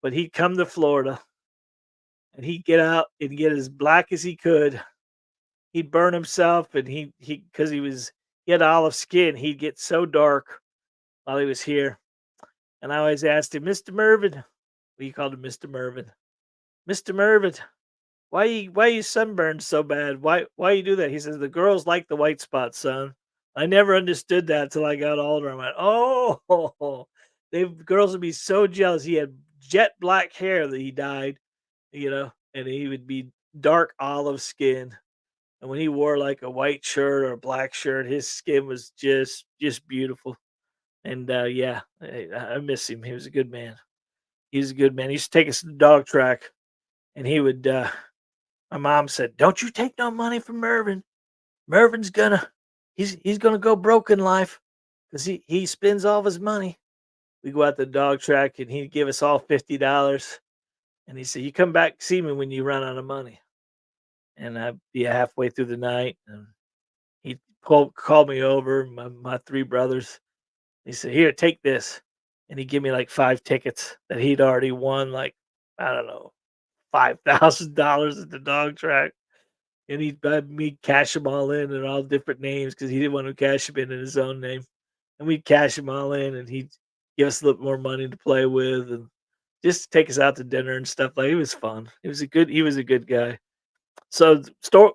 But he'd come to Florida and he'd get out and get as black as he could. He'd burn himself and he because he had olive skin, he'd get so dark while he was here. And I always asked him, Mr. Mervin, we called him Mr. Mervin. Mr. Mervin, why you sunburned so bad? Why you do that? He says the girls like the white spots, son. I never understood that till I got older. I went, oh, they girls would be so jealous. He had jet black hair that he dyed, and he would be dark olive skin. And when he wore like a white shirt or a black shirt, his skin was just beautiful. And yeah, I miss him. He was a good man. He's a good man. He used to take us to the dog track, and he would. My mom said, "Don't you take no money from Mervin. Mervin's he's gonna go broke in life because he spends all of his money." We go out the dog track, and he'd give us all $50, and he said, "You come back see me when you run out of money." And I'd be halfway through the night, and he'd call me over, my three brothers. He said, "Here, take this," and he'd give me like 5 tickets that he'd already won, like I don't know, $5,000 at the dog track. And he'd have me cash them all in all different names because he didn't want to cash them in his own name. And we'd cash them all in, and he'd give us a little more money to play with, and just take us out to dinner and stuff. Like, it was fun. He was a good guy. So,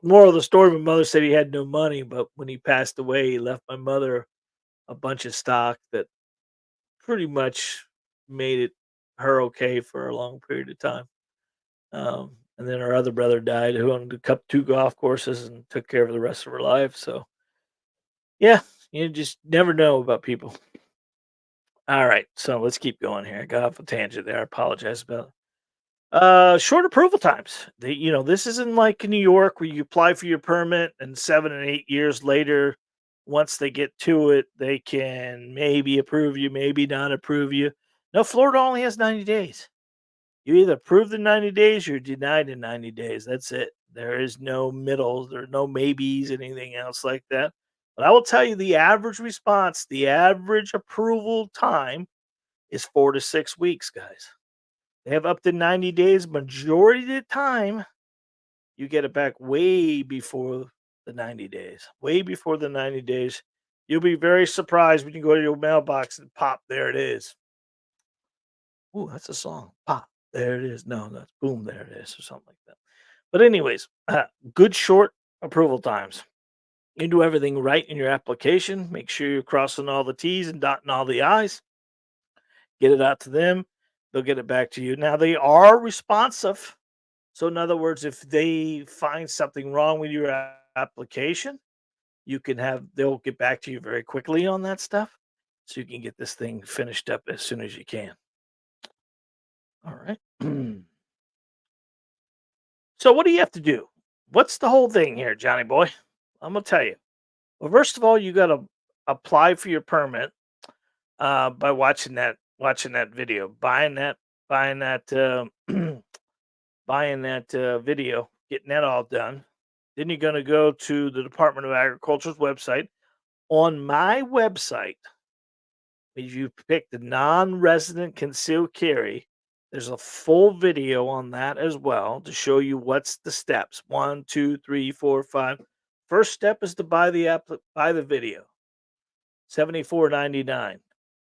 moral of the story: my mother said he had no money, but when he passed away, he left my mother a bunch of stock that pretty much made it her okay for a long period of time. And then her other brother died, who owned 2 golf courses and took care of the rest of her life. So yeah, you just never know about people. All right, so let's keep going here. I got off a tangent there. I apologize about it. Short approval times. This isn't like in New York where you apply for your permit and 7 and 8 years later, once they get to it, they can maybe approve you, maybe not approve you. No, Florida only has 90 days. You either approve the 90 days, you're denied in 90 days. That's it. There is no middles, there are no maybes, anything else like that. But I will tell you the average response, the average approval time is 4 to 6 weeks, guys. They have up to 90 days. Majority of the time, you get it back way before the 90 days. Way before the 90 days. You'll be very surprised when you go to your mailbox and pop, there it is. Ooh, that's a song. Pop, there it is. No, that's boom, there it is, or something like that. But anyways, good short approval times. You do everything right in your application. Make sure you're crossing all the T's and dotting all the I's. Get it out to them. They'll get it back to you. Now they are responsive. So in other words, if they find something wrong with your application, they'll get back to you very quickly on that stuff. so you can get this thing finished up as soon as you can. All right. So what do you have to do? What's the whole thing here, Johnny boy? I'm gonna tell you. Well, first of all, you got to apply for your permit by watching that video, buying that buying that video, getting that all done. Then you're gonna go to the Department of Agriculture's website. On my website, if you pick the non-resident concealed carry, there's a full video on that as well to show you what's the steps. One, two, three, four, five. First step is to buy the video. 74.99.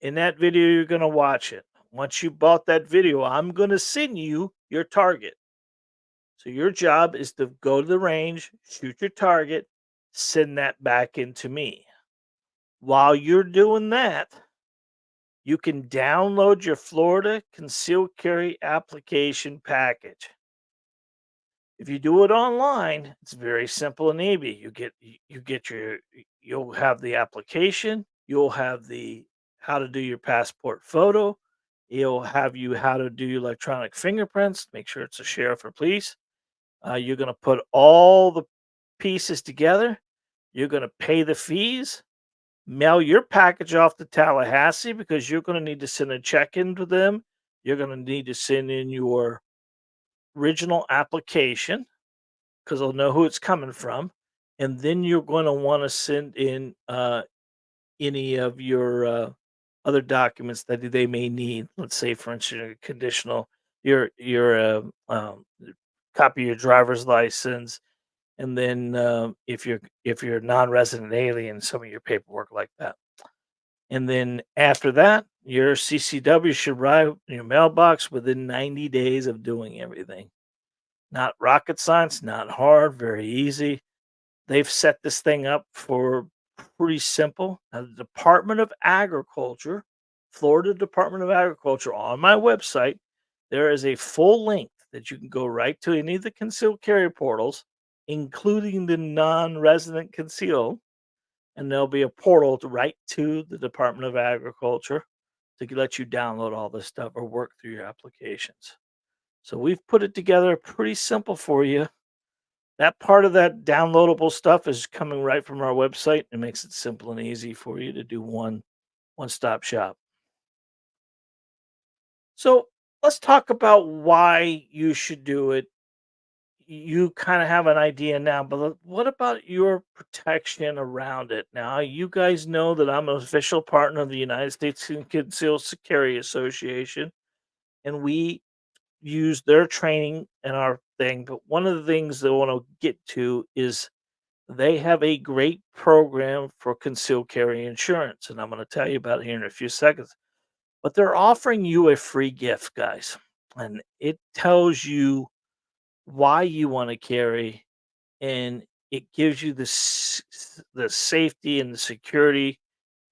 In that video, you're gonna watch it. Once you bought that video, I'm gonna send you your target. So your job is to go to the range, shoot your target, send that back into me. While you're doing that, you can download your Florida concealed carry application package. If you do it online, it's very simple and easy. You'll have the application, you'll have the how to do your passport photo, it'll have you how to do electronic fingerprints, make sure it's a sheriff or police. You're going to put all the pieces together. You're going to pay the fees, mail your package off to Tallahassee because you're going to need to send a check in to them. You're going to need to send in your original application because they'll know who it's coming from. And then you're going to want to send in any of your other documents that they may need. Let's say, for instance, a conditional, your copy of your driver's license, and then if you're a non-resident alien, some of your paperwork like that. And then after that, your CCW should arrive in your mailbox within 90 days of doing everything. Not rocket science, not hard, very easy. They've set this thing up for pretty simple. Now, the Department of Agriculture, Florida Department of Agriculture, on my website, there is a full link that you can go right to any of the concealed carry portals, including the non-resident concealed, and there'll be a portal right to the Department of Agriculture to let you download all this stuff or work through your applications. So we've put it together pretty simple for you. That part of that downloadable stuff is coming right from our website. It makes it simple and easy for you to do one-stop shop. So let's talk about why you should do it. You kind of have an idea now, but what about your protection around it? Now, you guys know that I'm an official partner of the United States Concealed Carry Association, and we use their training and our thing. But one of the things they want to get to is they have a great program for concealed carry insurance, and I'm going to tell you about it here in a few seconds. But they're offering you a free gift, guys, and it tells you why you want to carry, and it gives you the safety and the security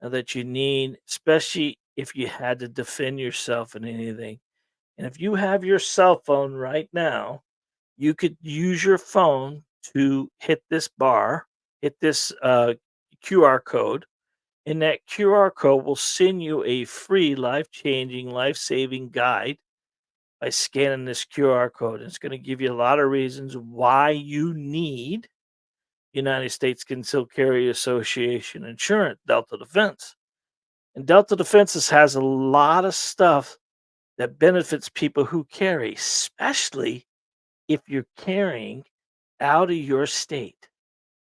that you need, especially if you had to defend yourself in anything. And if you have your cell phone right now, you could use your phone to hit this bar, hit this QR code, and that QR code will send you a free life changing, life saving guide by scanning this QR code. It's going to give you a lot of reasons why you need United States Concealed Carry Association insurance, Delta Defense. And Delta Defenses has a lot of stuff that benefits people who carry, especially if you're carrying out of your state.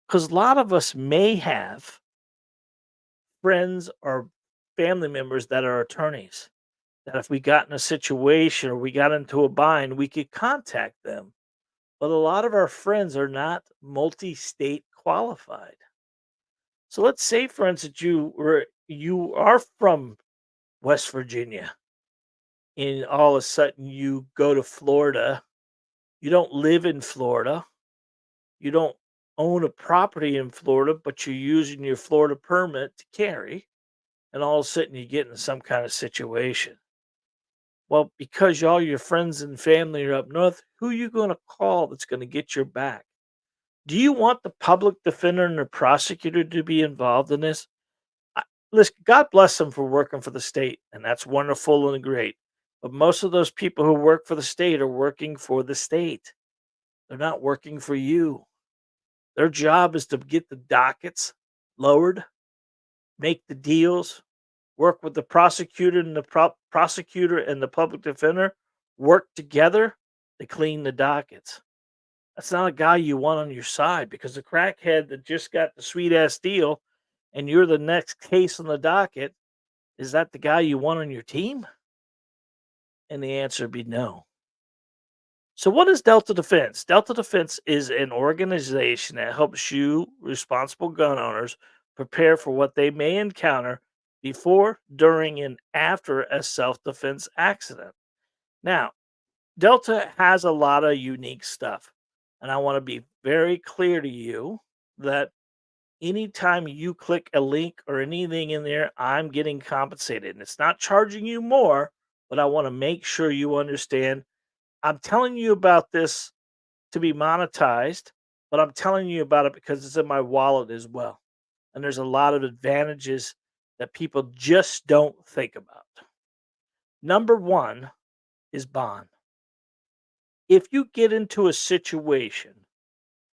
Because a lot of us may have friends or family members that are attorneys, that if we got in a situation or we got into a bind, we could contact them. But a lot of our friends are not multi state qualified. So let's say, for instance, you are from West Virginia, and all of a sudden you go to Florida. You don't live in Florida. You don't own a property in Florida, but you're using your Florida permit to carry, and all of a sudden you get in some kind of situation. Well, because all your friends and family are up north, who you going to call that's going to get your back? Do you want the public defender and the prosecutor to be involved in this? listen, God bless them for working for the state, and that's wonderful and great. But most of those people who work for the state are working for the state. They're not working for you. Their job is to get the dockets lowered, make the deals, work with the prosecutor and the prosecutor and the public defender, work together to clean the dockets. That's not a guy you want on your side because the crackhead that just got the sweet ass deal and you're the next case on the docket, is that the guy you want on your team? And the answer would be no. So, what is Delta Defense? Delta Defense is an organization that helps you, responsible gun owners, prepare for what they may encounter before, during, and after a self defense accident. Now, Delta has a lot of unique stuff. And I want to be very clear to you that anytime you click a link or anything in there, I'm getting compensated. And it's not charging you more, but I want to make sure you understand I'm telling you about this to be monetized, but I'm telling you about it because it's in my wallet as well. And there's a lot of advantages that people just don't think about. Number one is bond. If you get into a situation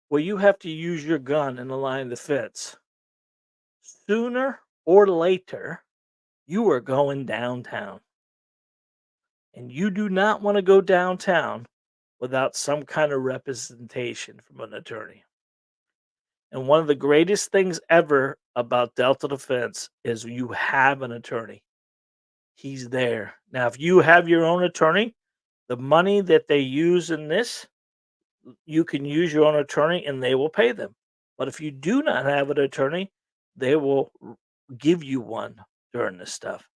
where you have to use your gun in the line of defense, sooner or later, you are going downtown. And you do not want to go downtown without some kind of representation from an attorney. And one of the greatest things ever about Delta Defense is you have an attorney. He's there. Now, if you have your own attorney, the money that they use in this, you can use your own attorney and they will pay them. But if you do not have an attorney, they will give you one during this stuff.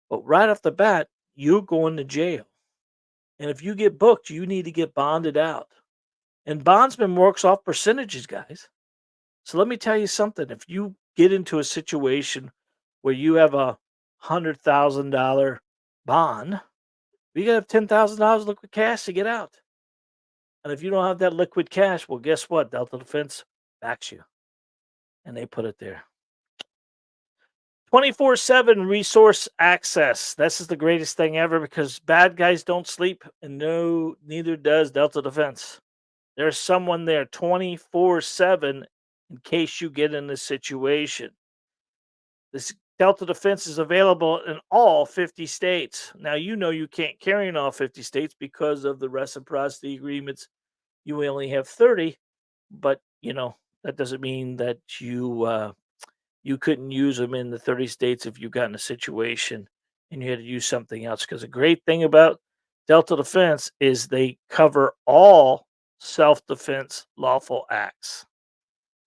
But right off the bat, you're going to jail. And if you get booked, you need to get bonded out. And bondsman works off percentages, guys. So let me tell you something. If you get into a situation where you have $100,000 bond, you gotta have $10,000 liquid cash to get out. And if you don't have that liquid cash, well, guess what? Delta Defense backs you, and they put it there. 24/7 resource access. This is the greatest thing ever because bad guys don't sleep, and no, neither does Delta Defense. There's someone there 24/7 in case you get in this situation. This Delta Defense is available in all 50 states. Now, you know you can't carry in all 50 states because of the reciprocity agreements. You only have 30, but that doesn't mean that you couldn't use them in the 30 states if you got in a situation and you had to use something else. Because the great thing about Delta Defense is they cover all self defense lawful acts.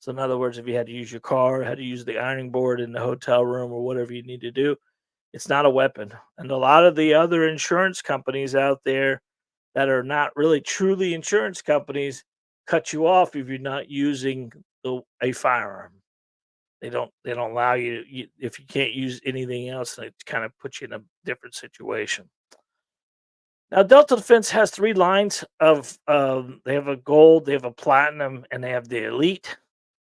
So, in other words, if you had to use your car, had to use the ironing board in the hotel room, or whatever you need to do, it's not a weapon. And a lot of the other insurance companies out there that are not really truly insurance companies cut you off if you're not using a firearm. They don't allow you, if you can't use anything else. It kind of puts you in a different situation. Now, Delta Defense has three lines of. They have a gold, they have a platinum, and they have the elite.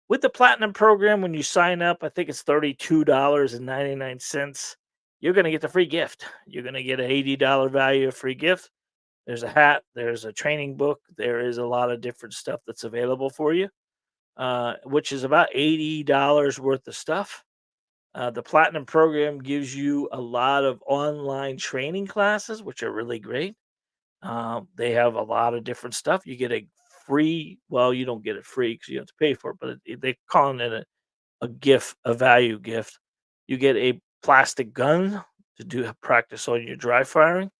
With the platinum program, when you sign up, I think it's $32.99. You're going to get the free gift. You're going to get an $80 value of free gift. There's a hat. There's a training book. There is a lot of different stuff that's available for you, which is about $80 worth of stuff. The platinum program gives you a lot of online training classes, which are really great. They have a lot of different stuff. You get a free, well, you don't get it free because you have to pay for it, but they call it a gift, a value gift. You get a plastic gun to do practice on your dry firing.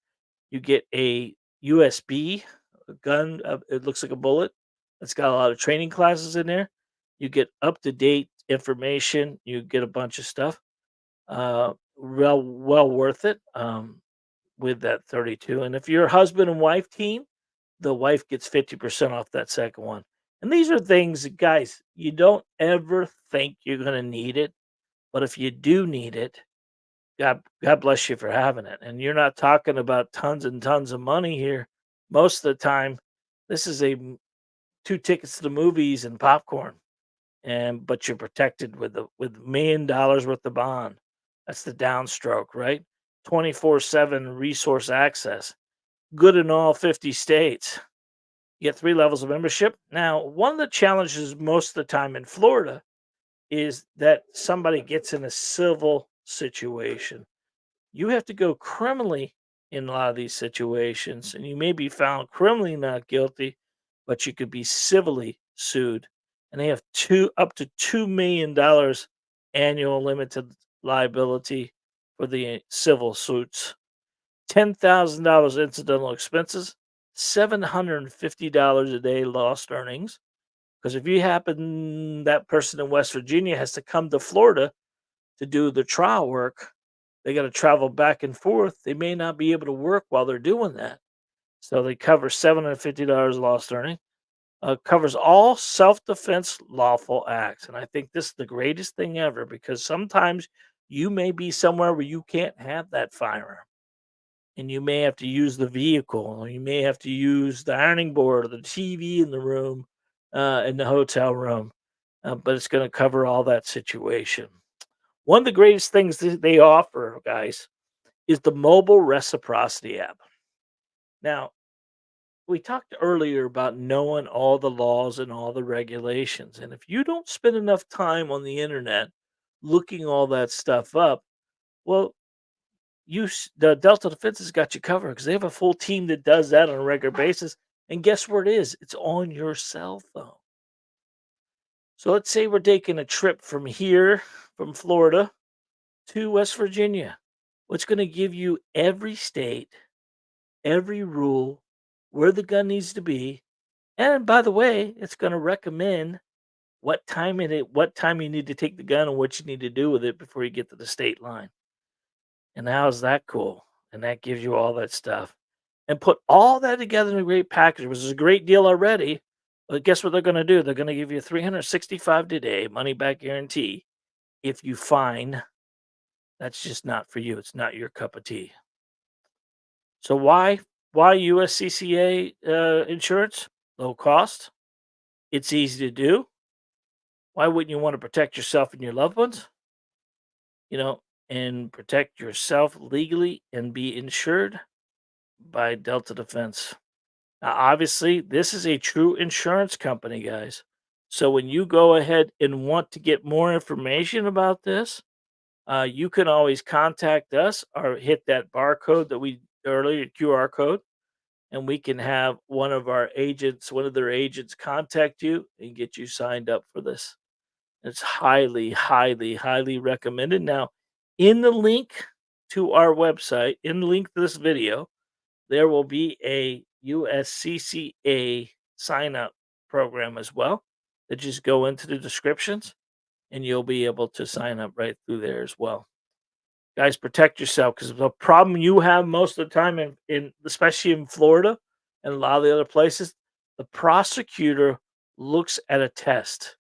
You get a USB gun. It looks like a bullet. It's got a lot of training classes in there. You get up to date information. You get a bunch of stuff. Well worth it. With that 32. And if you're a husband and wife team, the wife gets 50% off that second one. And these are things, guys, you don't ever think you're going to need it. But if you do need it, God bless you for having it. And you're not talking about tons and tons of money here. Most of the time, this is two tickets to the movies and popcorn. But you're protected with $1 million worth of bond. That's the downstroke, right? 24/7 resource access. Good in all 50 states. You get 3 levels of membership. Now, one of the challenges most of the time in Florida is that somebody gets in a civil situation. You have to go criminally in a lot of these situations, and you may be found criminally not guilty, but you could be civilly sued. And they have two up to $2 million annual limited liability for the civil suits. $10,000 incidental expenses, $750 a day lost earnings. Because if you happen that person in West Virginia has to come to Florida to do the trial work, they got to travel back and forth. They may not be able to work while they're doing that. So they cover $750 lost earning. Covers all self-defense lawful acts, and I think this is the greatest thing ever because sometimes you may be somewhere where you can't have that firearm, and you may have to use the vehicle, or you may have to use the ironing board or the TV in the room, in the hotel room, but it's going to cover all that situation. One of the greatest things that they offer, guys, is the mobile reciprocity app. Now, we talked earlier about knowing all the laws and all the regulations. And if you don't spend enough time on the internet looking all that stuff up, well, the Delta Defense has got you covered because they have a full team that does that on a regular basis. And guess where it is? It's on your cell phone. So let's say we're taking a trip from here, from Florida to West Virginia. What's going to give you every state, every rule, where the gun needs to be, and by the way, it's going to recommend what time you need to take the gun and what you need to do with it before you get to the state line. And how's that cool? And that gives you all that stuff. And put all that together in a great package, which is a great deal already. But guess what they're going to do? They're going to give you 365 today money back guarantee if you find that's just not for you. It's not your cup of tea. So why USCCA insurance? Low cost. It's easy to do. Why wouldn't you want to protect yourself and your loved ones? You know, and protect yourself legally and be insured by Delta Defense. Now, obviously, this is a true insurance company, guys. So when you go ahead and want to get more information about this, you can always contact us or hit that barcode that we earlier QR code, and we can have one of their agents contact you and get you signed up for this. It's highly, highly, highly recommended. Now, in the link to our website, in the link to this video, there will be a USCCA sign up program as well. That just go into the descriptions and you'll be able to sign up right through there as well. Guys, protect yourself because the problem you have most of the time in especially in Florida and a lot of the other places, the prosecutor looks at a test.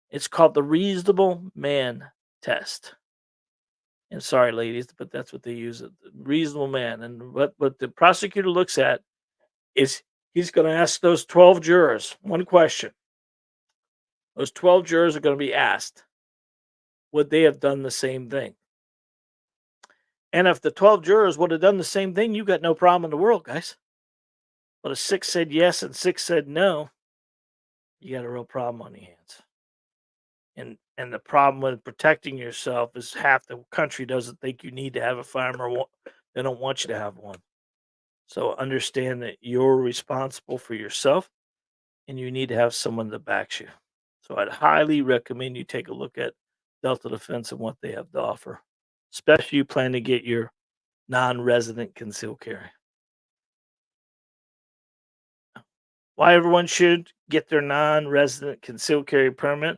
It's called the reasonable man test. And sorry, ladies, but that's what they use it. The reasonable man. And what the prosecutor looks at is he's going to ask those 12 jurors one question. Those 12 jurors are going to be asked, would they have done the same thing? And if the 12 jurors would have done the same thing, you got no problem in the world, guys. But if 6 said yes and 6 said no, you got a real problem on your hands. And the problem with protecting yourself is half the country doesn't think you need to have a firearm or they don't want you to have one. So understand that you're responsible for yourself and you need to have someone that backs you. So I'd highly recommend you take a look at Delta Defense and what they have to offer, especially you plan to get your non-resident concealed carry. Why everyone should get their non-resident concealed carry permit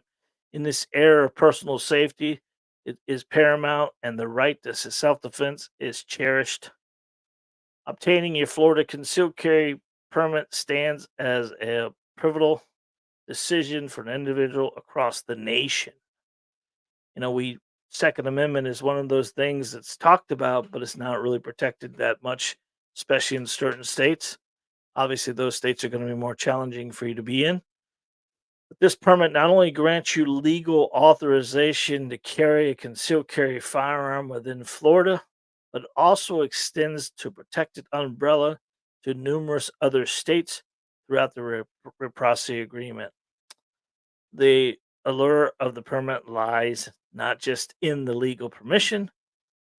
in this era of personal safety it is paramount, and the right to self-defense is cherished. Obtaining your Florida concealed carry permit stands as a pivotal decision for an individual across the nation. We Second Amendment is one of those things that's talked about, but it's not really protected that much, especially in certain states. Obviously, those states are going to be more challenging for you to be in. This permit not only grants you legal authorization to carry a concealed carry firearm within Florida, but also extends to protected umbrella to numerous other states throughout the reciprocity agreement. The allure of the permit lies not just in the legal permission,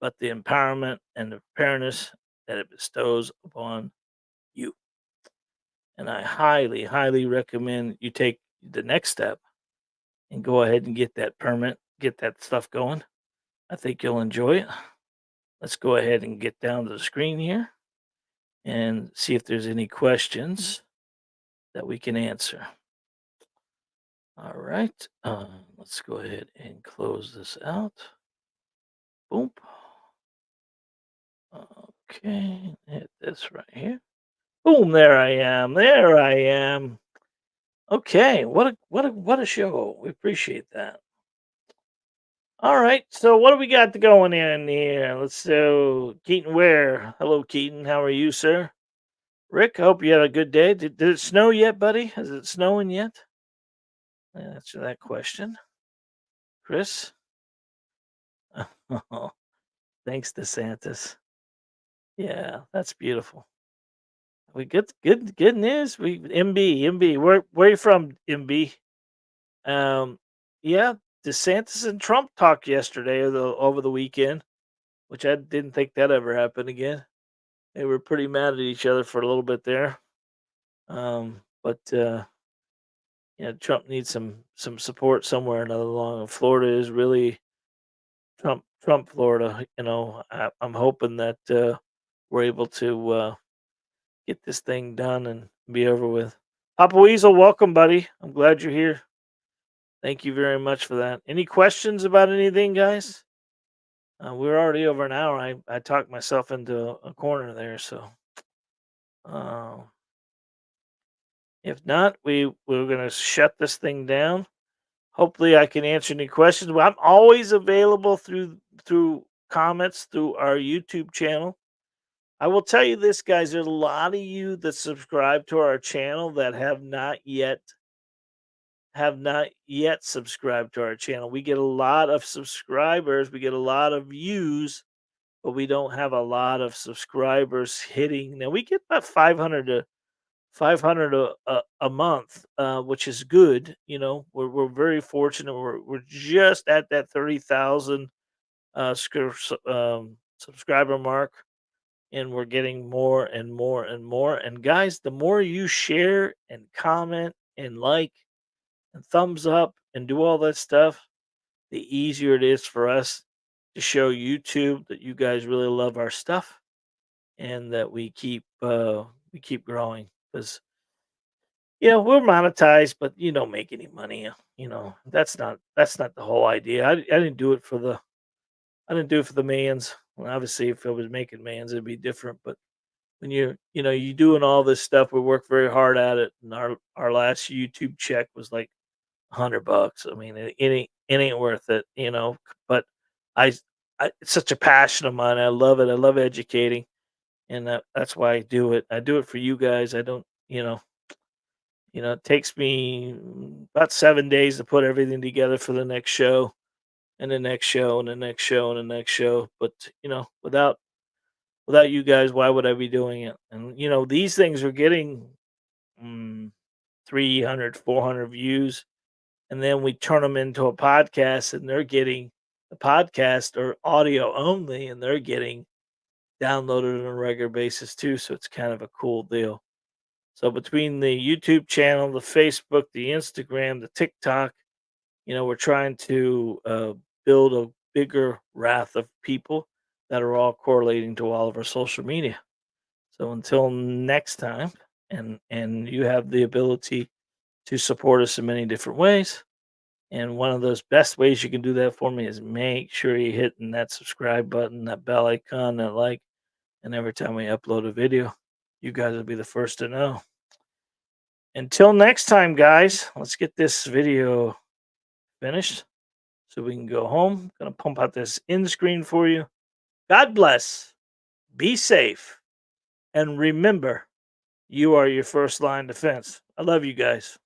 but the empowerment and the preparedness that it bestows upon you. And I highly, highly recommend you take the next step and go ahead and get that permit, get that stuff going. I think you'll enjoy it. Let's go ahead and get down to the screen here and see if there's any questions that we can answer. All right. Let's go ahead and close this out. Boom. Okay. Hit this right here. Boom. There I am. There I am. Okay. What a show. We appreciate that. All right. So what do we got going in here? Let's do Keaton Ware. Hello, Keaton. How are you, sir? Rick, I hope you had a good day. Did it snow yet, buddy? Is it snowing yet? Answer that question. Chris? Oh, thanks, DeSantis. Yeah, that's beautiful. We good news. We MB. Where you from, MB? Um, yeah, DeSantis and Trump talked yesterday or over the weekend, which I didn't think that ever happened again. They were pretty mad at each other for a little bit there. But Trump needs some support somewhere or another along. Florida is really Trump Florida. I'm hoping that we're able to get this thing done and be over with. Papa Weasel, welcome, buddy. I'm glad you're here. Thank you very much for that. Any questions about anything, guys? We're already over an hour. I talked myself into a corner there, so uh, if not, we're gonna shut this thing down. Hopefully, I can answer any questions. Well, I'm always available through comments through our YouTube channel. I will tell you this, guys. There's a lot of you that subscribe to our channel that have not yet subscribed to our channel. We get a lot of subscribers, we get a lot of views, but we don't have a lot of subscribers hitting. Now we get about 500 a month, which is good. We're very fortunate. We're just at that 30,000 subscriber mark, and we're getting more and more and more. And guys, the more you share and comment and like and thumbs up and do all that stuff, the easier it is for us to show YouTube that you guys really love our stuff and that we keep growing because we're monetized, but you don't make any money. That's not the whole idea. I didn't do it for the millions. Well, obviously, if I was making millions, it'd be different. But when you doing all this stuff, we work very hard at it, and our last YouTube check was like $100. I mean, it ain't worth it. But I, it's such a passion of mine. I love it. I love educating, and that's why I do it. I do it for you guys. I don't, it takes me about 7 days to put everything together for the next show, and the next show, and the next show, and the next show. But without you guys, why would I be doing it? And these things are getting mm, 300, 400 views, and then we turn them into a podcast, and they're getting the podcast or audio only, and they're getting downloaded on a regular basis too. So it's kind of a cool deal. So between the YouTube channel, the Facebook, the Instagram, the TikTok, we're trying to build a bigger wrath of people that are all correlating to all of our social media. So until next time, and you have the ability to support us in many different ways. And one of those best ways you can do that for me is make sure you're hitting that subscribe button, that bell icon, that like, and every time we upload a video, you guys will be the first to know. Until next time, guys, let's get this video finished so we can go home. Gonna pump out this end screen for you. God bless. Be safe. And remember, you are your first line defense. I love you guys.